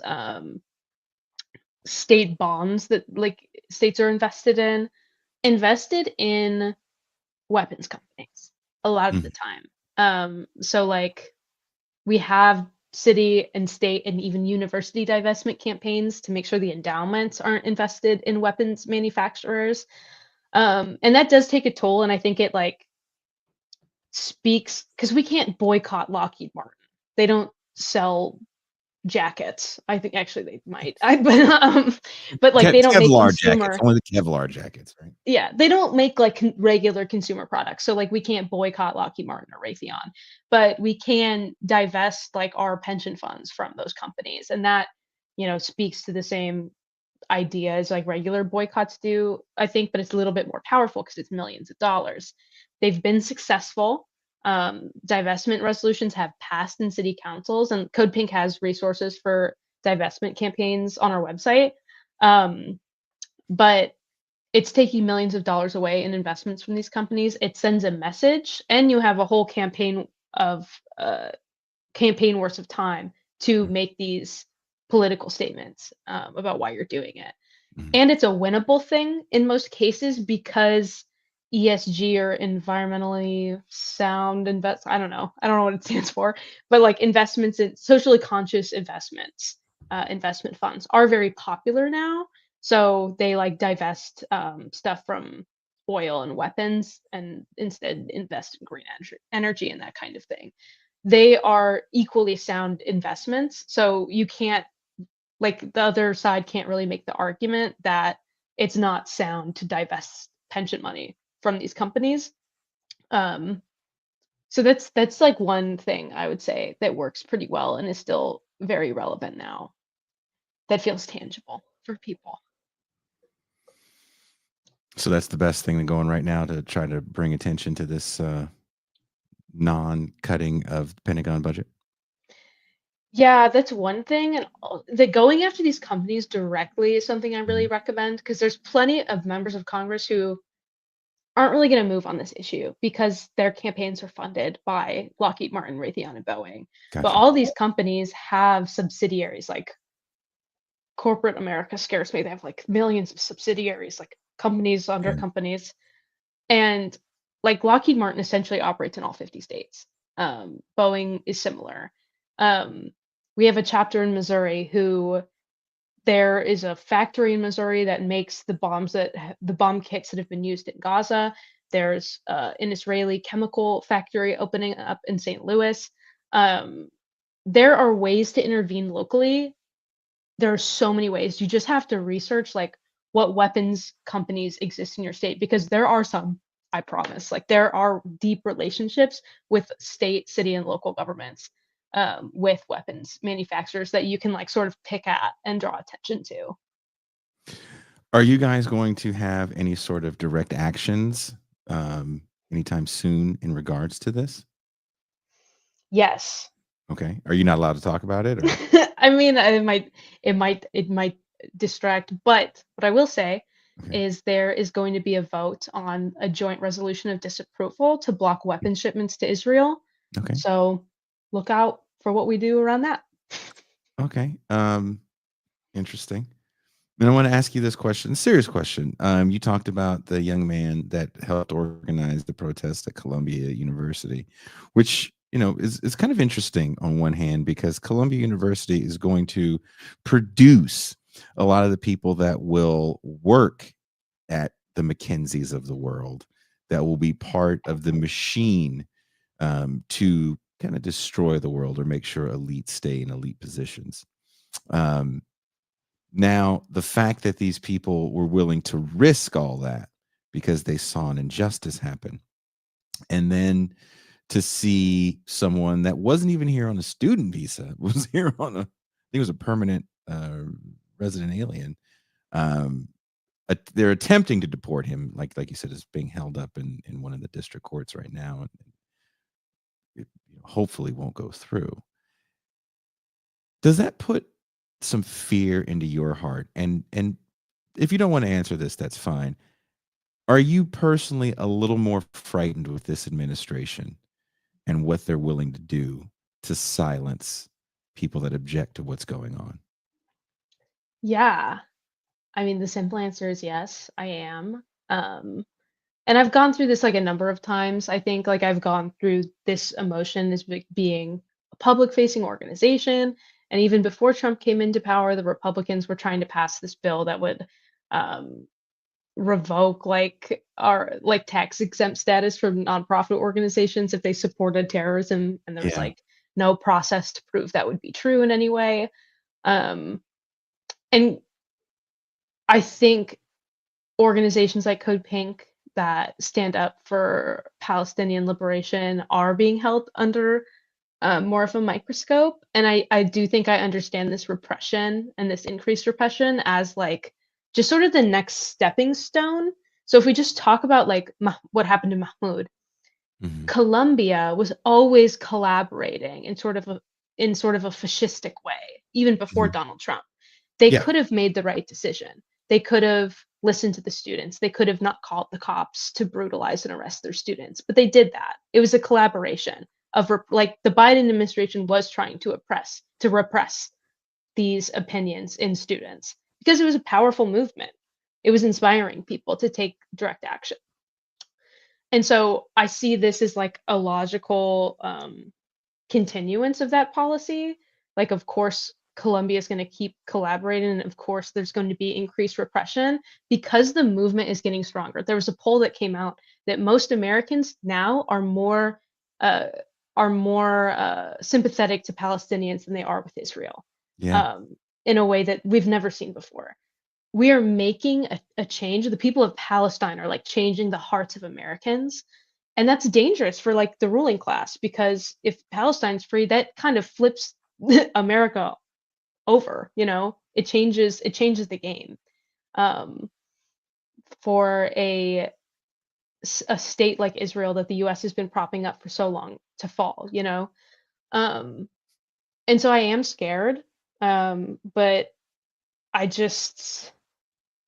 state bonds that like states are invested in weapons companies a lot of the Mhm. time. So like we have city and state and even university divestment campaigns to make sure the endowments aren't invested in weapons manufacturers. And that does take a toll. And I think it like speaks because we can't boycott Lockheed Martin. They don't sell jackets. I think actually they might. But like they don't make Kevlar jackets, consumer. only the Kevlar jackets, right? Yeah, they don't make like regular consumer products. So like we can't boycott Lockheed Martin or Raytheon, but we can divest like our pension funds from those companies, and that speaks to the same idea as like regular boycotts do, I think, but it's a little bit more powerful because it's millions of dollars. They've been successful. Divestment resolutions have passed in city councils, and CodePink has resources for divestment campaigns on our website. But it's taking millions of dollars away in investments from these companies. It sends a message, and you have a whole of campaign worth of time to make these political statements about why you're doing it. Mhm. And it's a winnable thing in most cases because ESG, or environmentally sound I don't know what it stands for, but like investments in socially conscious investments, investment funds are very popular now. So they like divest stuff from oil and weapons and instead invest in green energy and that kind of thing. They are equally sound investments. So you can't, like, the other side can't really make the argument that it's not sound to divest pension money from these companies. Um, so that's like one thing I would say that works pretty well and is still very relevant now. That feels tangible for people. So that's the best thing going right now to try to bring attention to this non-cutting of the Pentagon budget. Yeah, that's one thing, and the going after these companies directly is something I really Mhm. recommend because there's plenty of members of Congress who aren't really going to move on this issue because their campaigns are funded by Lockheed Martin, Raytheon, and Boeing. But Gotcha. all these companies have subsidiaries. Like corporate America scares me. They have like millions of subsidiaries, like companies under Yeah. companies. And like Lockheed Martin essentially operates in all 50 states. Boeing is similar. Um, we have a chapter in Missouri who there is a factory in Missouri that makes the bomb kits that have been used in Gaza. There's an Israeli chemical factory opening up in St. Louis. Um, there are ways to intervene locally. There are so many ways. You just have to research like what weapons companies exist in your state because there are some, I promise. Like there are deep relationships with state, city, and local governments with weapons manufacturers that you can like sort of pick at and draw attention to. Are you guys going to have any sort of direct actions um, anytime soon in regards to this? Yes. Okay. Are you not allowed to talk about it, or? I mean, it might distract, but what I will say Okay. is there is going to be a vote on a joint resolution of disapproval to block weapons shipments to Israel. Okay. So look out for what we do around that. Okay. Interesting. And I want to ask you this question, serious question. You talked about the young man that helped organize the protest at Columbia University, which is kind of interesting on one hand because Columbia University is going to produce a lot of the people that will work at the McKinseys of the world, that will be part of the machine to kind of destroy the world or make sure elites stay in elite positions. Um, Now, the fact that these people were willing to risk all that because they saw an injustice happen, and then to see someone that wasn't even here on a student visa, was here on I think it was a permanent resident alien. Um, they're attempting to deport him, like you said, is being held up in one of the district courts right now, and it hopefully won't go through. Does that put some fear into your heart? And if you don't want to answer this, that's fine. Are you personally a little more frightened with this administration and what they're willing to do to silence people that object to what's going on? Yeah. I mean, the simple answer is yes, I am. Um, and I've gone through this like a number of times. I think like I've gone through this emotion as being a public facing organization. And even before Trump came into power, the Republicans were trying to pass this bill that would um, revoke like our like tax exempt status from nonprofit organizations if they supported terrorism, and there was Yeah. like no process to prove that would be true in any way. Um, and I think organizations like CODEPINK that stand up for Palestinian liberation are being held under more of a microscope. And I do think I understand this repression and this increased repression as like just sort of the next stepping stone. So if we just talk about like what happened to Mahmoud, Hmm. Colombia was always collaborating in sort of a fascistic way, even before Hmm. Donald Trump. They Yeah. could have made the right decision. They could have listened to the students. They could have not called the cops to brutalize and arrest their students, but they did that. It was a collaboration of like the Biden administration was trying to repress these opinions in students because it was a powerful movement. It was inspiring people to take direct action. And so I see this as like a logical continuance of that policy. Like, of course, Colombia is going to keep collaborating, and of course, there's going to be increased repression because the movement is getting stronger. There was a poll that came out that most Americans now uh, are more sympathetic to Palestinians than they are with Israel, Yeah. um, in a way that we've never seen before. We are making a change. The people of Palestine are like changing the hearts of Americans, and that's dangerous for like the ruling class because if Palestine's free, that kind of flips America over. It changes the game um, for a state like Israel that the U.S. has been propping up for so long to fall. Um, and so I am scared, but I just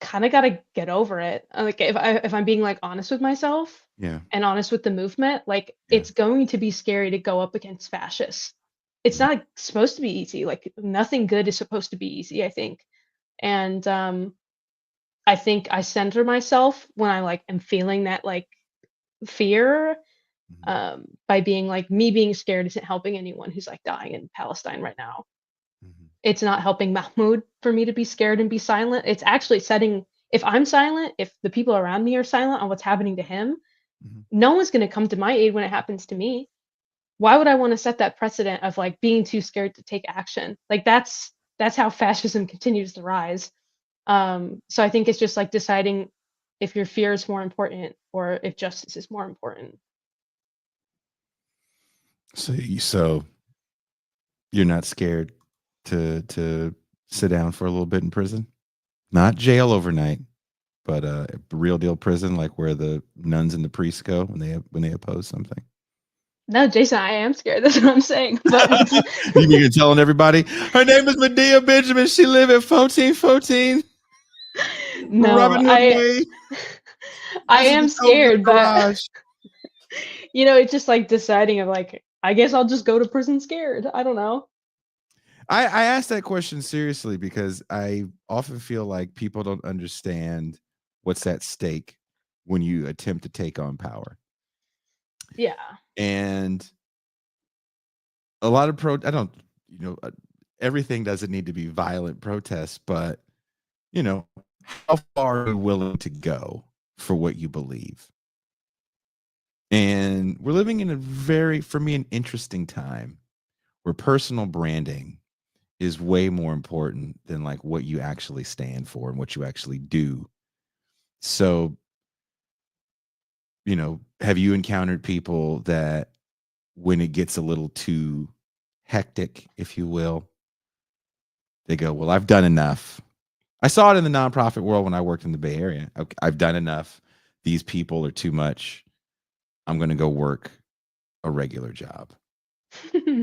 kind of got to get over it. Like if I'm being like honest with myself Yeah. and honest with the movement, like Yeah. it's going to be scary to go up against fascists. It's Yeah. not supposed to be easy. Like nothing good is supposed to be easy, I think. And I think I center myself when I like am feeling that like fear Mhm. by being like me being scared isn't helping anyone who's like dying in Palestine right now. Mhm. It's not helping Mahmoud for me to be scared and be silent. It's actually setting, if I'm silent, if the people around me are silent on what's happening to him, Mhm. no one's going to come to my aid when it happens to me. Why would I want to set that precedent of like being too scared to take action? Like that's how fascism continues to rise. So I think it's just like deciding if your fear is more important or if justice is more important. So you're not scared to sit down for a little bit in prison? Not jail overnight, but a real deal prison, like where the nuns and the priests go when they oppose something. No, Jason, I am scared. That's what I'm saying. But it's You mean you're telling everybody her name is Medea Benjamin? She live at 1414 no, Robin Hood I Way. I This is am the code to the scared, but garage. it's just like deciding of like, I guess I'll just go to prison scared. I don't know. I asked that question seriously because I often feel like people don't understand what's at stake when you attempt to take on power. Yeah. And a lot of I don't, you know, everything doesn't need to be violent protests, but you know, how far are you willing to go for what you believe? And we're living in a very, for me, an interesting time where personal branding is way more important than like what you actually stand for and what you actually do. So, have you encountered people that when it gets a little too hectic, if you will, they go, well, I've done enough. I saw it in the nonprofit world when I worked in the Bay Area. Okay, I've done enough. These people are too much. I'm going to go work a regular job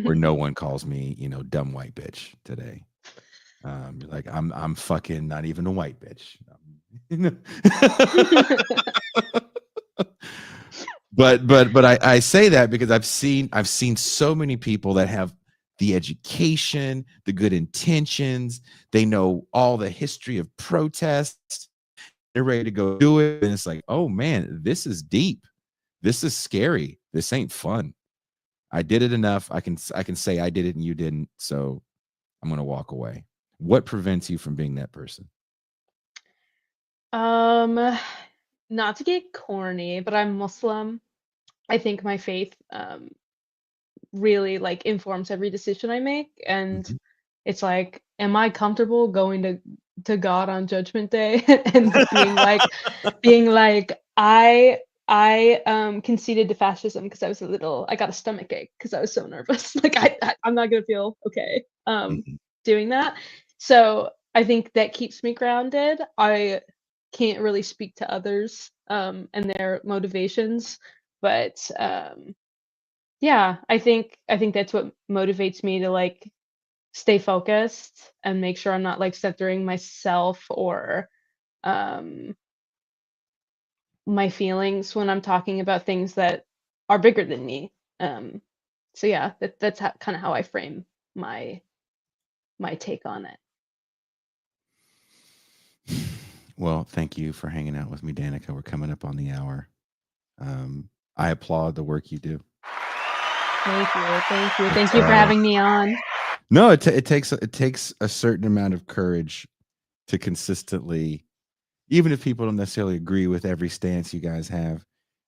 where no one calls me, dumb white bitch today. Like I'm fucking not even a white bitch. but I say that because I've seen so many people that have the education, the good intentions, they know all the history of protests, they're ready to go do it, and it's like, oh man, this is deep, this is scary, this ain't fun. I did it enough. I can say I did it and you didn't, so I'm gonna walk away. What prevents you from being that person? um, Not to get corny, but I'm Muslim. I think my faith really like informs every decision I make. And Mhm. it's like, am I comfortable going to God on Judgment Day and being like, I conceded to fascism because I got a stomach ache because I was so nervous. Like I'm not gonna feel okay Mhm. doing that. So I think that keeps me grounded. I can't really speak to others and their motivations, but yeah, I think that's what motivates me to like stay focused and make sure I'm not like centering myself or um my feelings when I'm talking about things that are bigger than me. Um, so yeah, that's kind of how I frame my take on it. Well, thank you for hanging out with me, Danica. We're coming up on the hour. I applaud the work you do. Thank It's, you for having me on. no, it takes a certain amount of courage to consistently, even if people don't necessarily agree with every stance you guys have,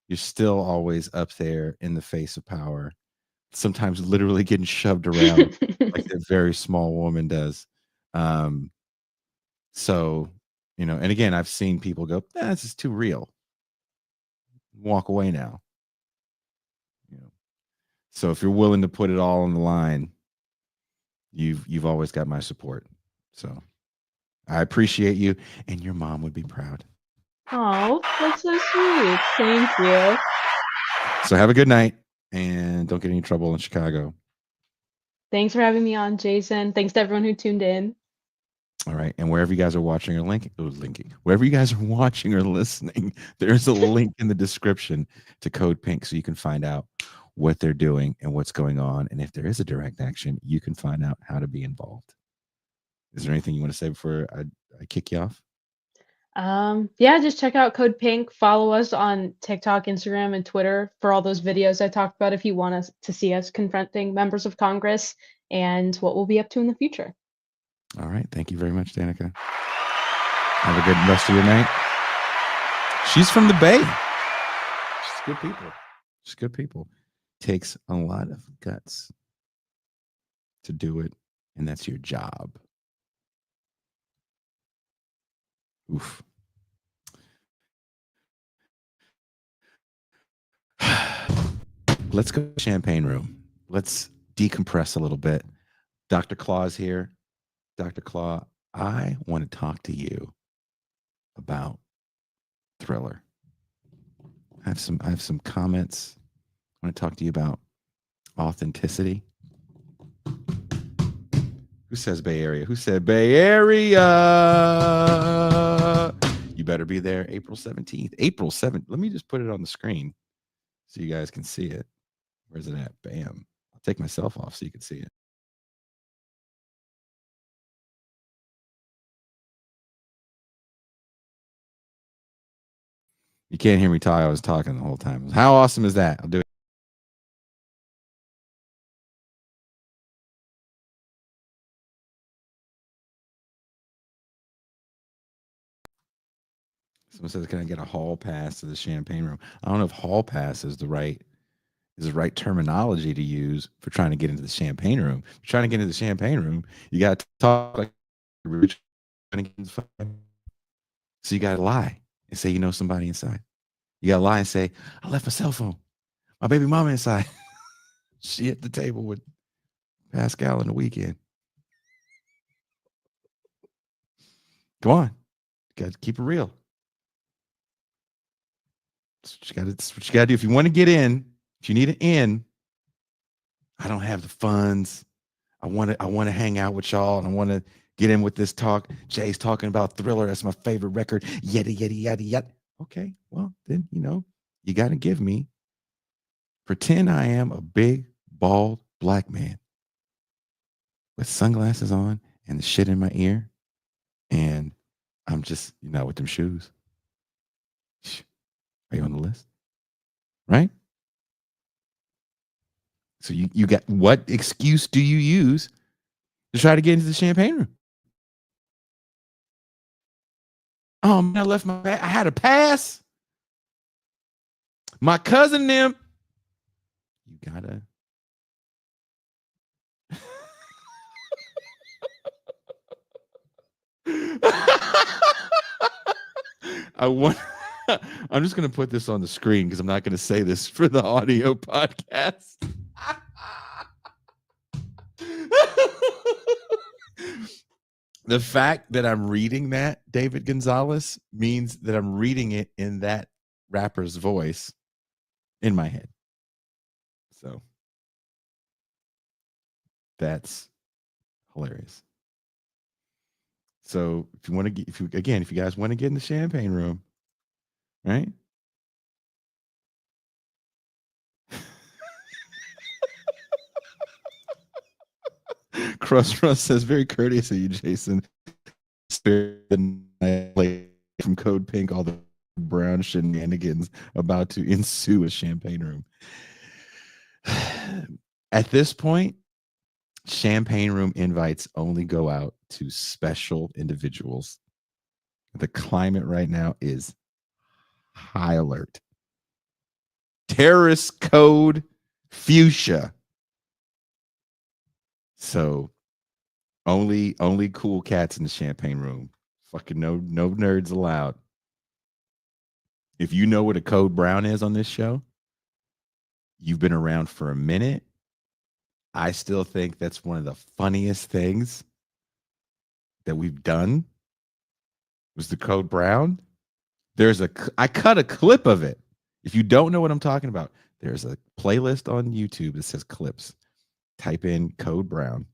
you're still always up there in the face of power. Sometimes literally getting shoved around like that very small woman does. Um, so, and again, I've seen people go, this is too real. Walk away now. You know. So if you're willing to put it all on the line, you've always got my support. So I appreciate you, and your mom would be proud. Oh, that's so sweet. Thank you. So have a good night, and don't get any trouble in Chicago. Thanks for having me on, Jason. Thanks to everyone who tuned in. All right. And wherever you guys are watching or linking, wherever you guys are watching or listening, there's a link in the description to Code Pink so you can find out what they're doing and what's going on. And if there is a direct action, you can find out how to be involved. Is there anything you want to say before I kick you off? Yeah, just check out Code Pink. Follow us on TikTok, Instagram, and Twitter for all those videos I talked about if you want us to see us confronting members of Congress and what we'll be up to in the future. All right. Thank you very much, Danica. Have a good rest of your night. She's from the Bay. She's good people. She's good people. Takes a lot of guts to do it, and that's your job. Oof. Let's go to the champagne room. Let's decompress a little bit. Dr. Claw's here. Dr. Claw, I want to talk to you about Thriller. I have some comments. I want to talk to you about authenticity. Who says Bay Area? Who said Bay Area? You better be there April 17th. April 7th. Let me just put it on the screen so you guys can see it. Where's it at? Bam. I'll take myself off so you can see it. You can't hear me talk. I was talking the whole time. How awesome is that? I'll do it. Someone says, "Can I get a hall pass to the champagne room?" I don't know if hall pass is the right terminology to use for trying to get into the champagne room. If you're trying to get into the champagne room, you got to talk like rich. So you got to lie and say you know somebody inside. You got to lie and say, "I left my cell phone. My baby mama inside. She at the table with Pascal in the weekend." Come on, you got to keep it real. That's what you got to do. If you want to get in, if you need an in, I don't have the funds. I want to hang out with y'all and I want to get in with this talk. Jay's talking about Thriller. That's my favorite record. Yada yada yada yada. Okay, well then you got to give me. Pretend I am a big bald black man with sunglasses on and the shit in my ear, and I'm just with them shoes. Are you on the list? Right? So you got what excuse do you use to try to get into the champagne room? Oh man, I left I had a pass. My cousin them. You gotta I want. I'm just going to put this on the screen because I'm not going to say this for the audio podcast. The fact that I'm reading that, David Gonzalez, means that I'm reading it in that rapper's voice in my head. So that's hilarious. So if you want to get, if you guys want to get in the champagne room, right? Crust Russ says, very courteous of you, Jason. From Code Pink, all the brown shenanigans about to ensue a champagne room. At this point, champagne room invites only go out to special individuals. The climate right now is high alert. Terrorist code fuchsia. So only cool cats in the champagne room. Fucking no nerds allowed. If you know what a code brown is on this show, you've been around for a minute. I still think that's one of the funniest things that we've done was the code brown. I cut a clip of it. If you don't know what I'm talking about, there's a playlist on YouTube that says clips. Type in code brown.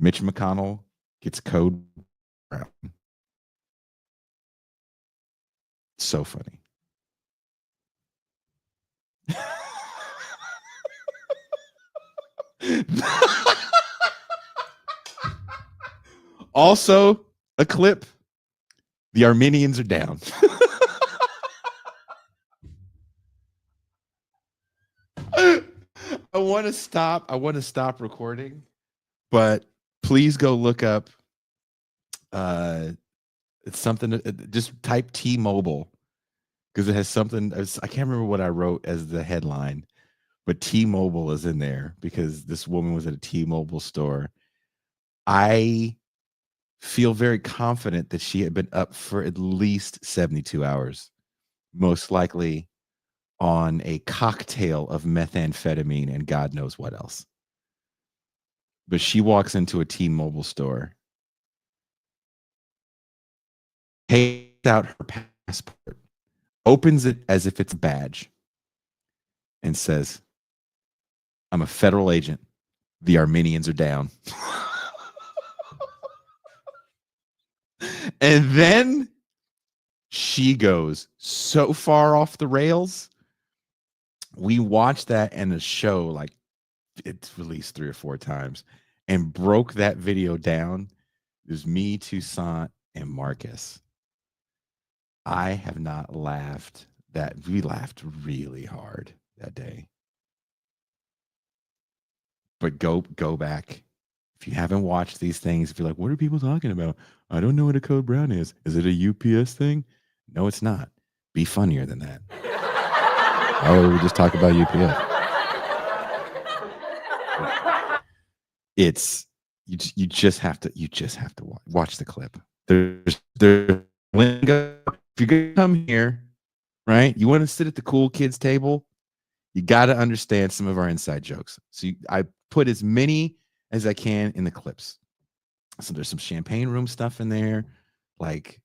Mitch McConnell gets code brown. So funny. Also, a clip. The Armenians are down. I want to stop recording, but please go look up it's something, just type T-Mobile because it has something. I can't remember what I wrote as the headline, but T-Mobile is in there because this woman was at a T-Mobile store. I feel very confident that she had been up for at least 72 hours, most likely on a cocktail of methamphetamine and God knows what else. But she walks into a T-Mobile store, takes out her passport, opens it as if it's a badge, and says, I'm a federal agent. The Armenians are down. And then she goes so far off the rails. We watched that in a show, like it's released 3 or 4 times, and broke that video down. It was me, Toussaint, and Marcus. I have not laughed we laughed really hard that day. But go back. If you haven't watched these things, if you're like, what are people talking about? I don't know what a code brown is. Is it a UPS thing? No, it's not. Be funnier than that. Oh, we just talk about UPS. It's you just have to watch the clip. There's lingo. If you're gonna come here, right? You want to sit at the cool kids table, you got to understand some of our inside jokes. So I put as many as I can in the clips. So there's some champagne room stuff in there, like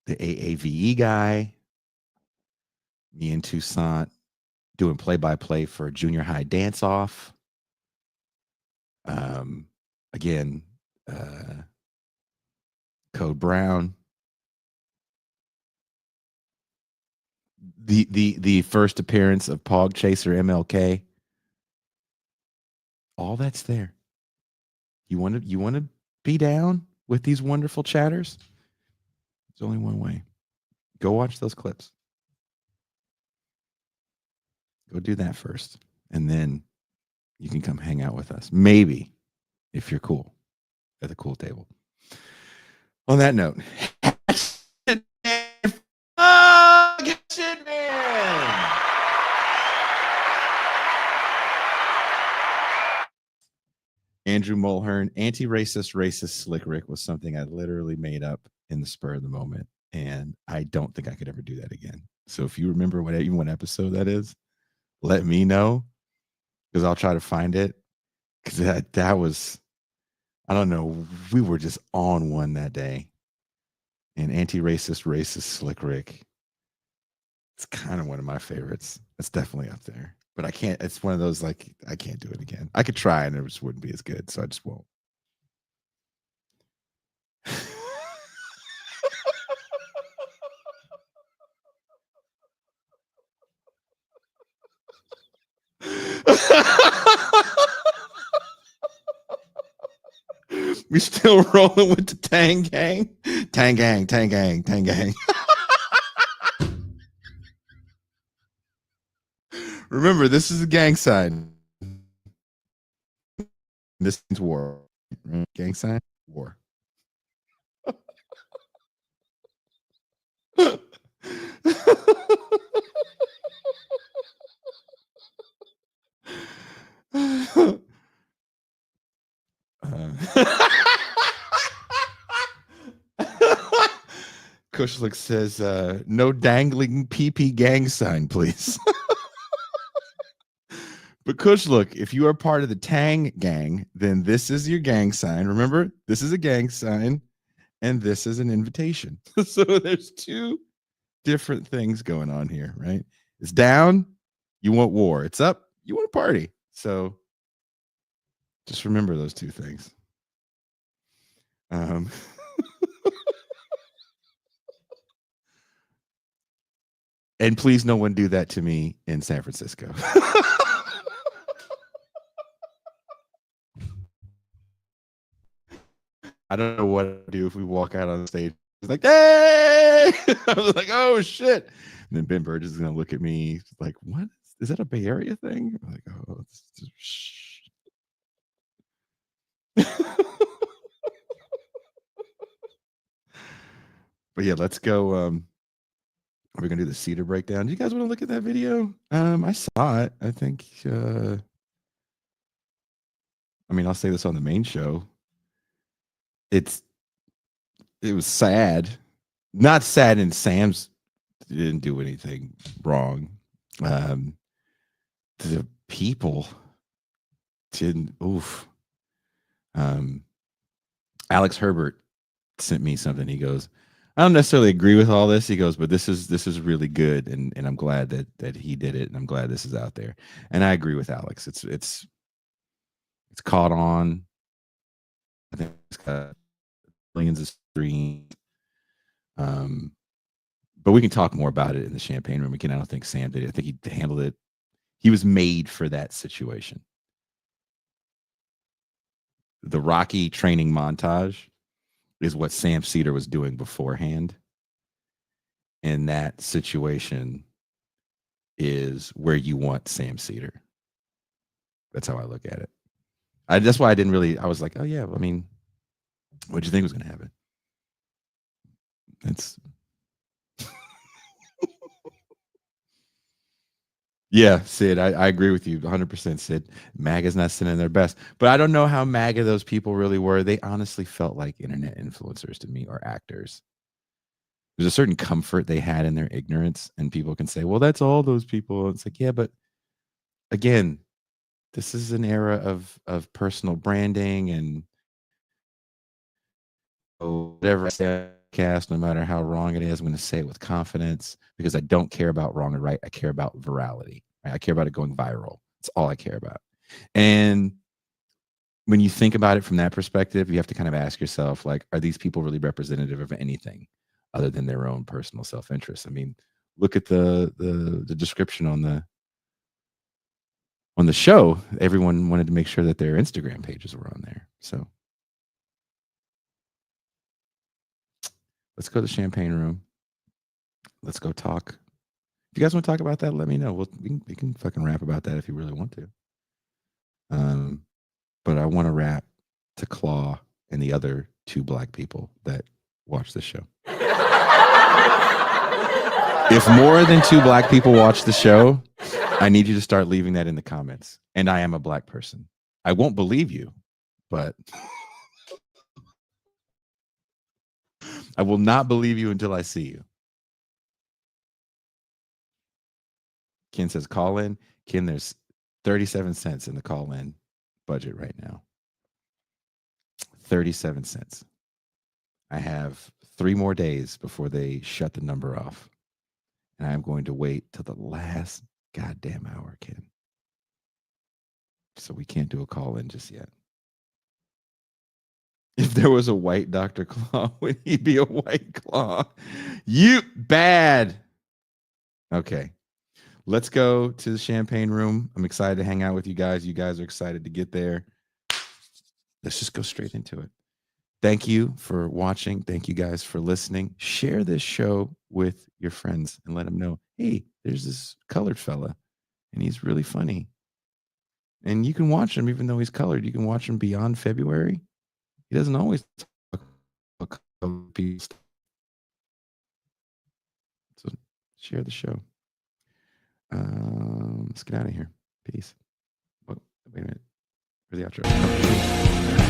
the AAVE guy, me and Toussaint doing play-by-play for a junior high dance-off. Again, Code Brown. The first appearance of Pog Chaser MLK. All that's there. You want to be down with these wonderful chatters? There's only one way. Go watch those clips. Go do that first, and then you can come hang out with us. Maybe, if you're cool, at the cool table. On that note, Andrew Mulhern, anti-racist, racist Slick Rick was something I literally made up in the spur of the moment. And I don't think I could ever do that again. So if you remember what episode that is, let me know because I'll try to find it. Because that was, I don't know, we were just on one that day. And anti-racist, racist Slick Rick. It's kind of one of my favorites. It's definitely up there. But I can't, it's one of those like, I can't do it again. I could try and it just wouldn't be as good. So I just won't. We still rolling with the Tang Gang. Tang Gang, Tang Gang, Tang Gang. Remember, this is a gang sign. This is war. Gang sign, war. Kushlik says, no dangling PP gang sign, please. But Kushlik, if you are part of the Tang gang, then this is your gang sign. Remember, this is a gang sign, and this is an invitation. So there's two different things going on here, right? It's down, you want war. It's up, you want a party. So just remember those two things. And please no one do that to me in San Francisco. I don't know what to do if we walk out on the stage. It's like, hey! I was like, oh shit. And then Ben Burgess is gonna look at me like, what? Is that a Bay Area thing? I'm like, oh, shh. But yeah, let's go. Are we gonna do the Cedar breakdown? Do you guys want to look at that video? I saw it. I think I mean, I'll say this on the main show. It was sad. Not sad in Sam's didn't do anything wrong. The people didn't. Oof. Alex Herbert sent me something. He goes, I don't necessarily agree with all this. He goes, but this is really good, and I'm glad that he did it, and I'm glad this is out there. And I agree with Alex. It's caught on. I think it's got millions of streams. But we can talk more about it in the champagne room. I don't think Sam did it. I think he handled it. He was made for that situation. The Rocky training montage is what Sam Cedar was doing beforehand. And that situation is where you want Sam Cedar. That's how I look at it. That's why I was like, oh yeah, I mean, what do you think was going to happen? It's yeah, Sid, I agree with you 100%, Sid. MAGA's not sending their best. But I don't know how MAGA those people really were. They honestly felt like internet influencers to me, or actors. There's a certain comfort they had in their ignorance, and people can say, well, that's all those people. It's like, yeah, but again, this is an era of personal branding, and whatever I say, no matter how wrong it is, I'm going to say it with confidence, because I don't care about wrong or right. I care about virality. Right? I care about it going viral. That's all I care about. And when you think about it from that perspective, you have to kind of ask yourself, like, are these people really representative of anything other than their own personal self-interest? I mean, look at the description on the show. Everyone wanted to make sure that their Instagram pages were on there. So let's go to the champagne room. Let's go talk. If you guys want to talk about that, let me know. We can fucking rap about that if you really want to. But I want to rap to Claw and the other two black people that watch the show. If more than two black people watch the show, I need you to start leaving that in the comments. And I am a black person. I won't believe you, but I will not believe you until I see you. Ken says call in. Ken, there's 37 cents in the call in budget right now. 37 cents. I have 3 more days before they shut the number off. And I'm going to wait till the last goddamn hour, Ken. So we can't do a call in just yet. If there was a white Dr. Claw, would he be a white claw? You bad. Okay. Let's go to the champagne room. I'm excited to hang out with you guys. You guys are excited to get there. Let's just go straight into it. Thank you for watching. Thank you guys for listening. Share this show with your friends and let them know, hey, there's this colored fella and he's really funny. And you can watch him even though he's colored. You can watch him beyond February. He doesn't always talk about colored people. So share the show. Let's get out of here. Peace. Wait a minute. Where's the outro?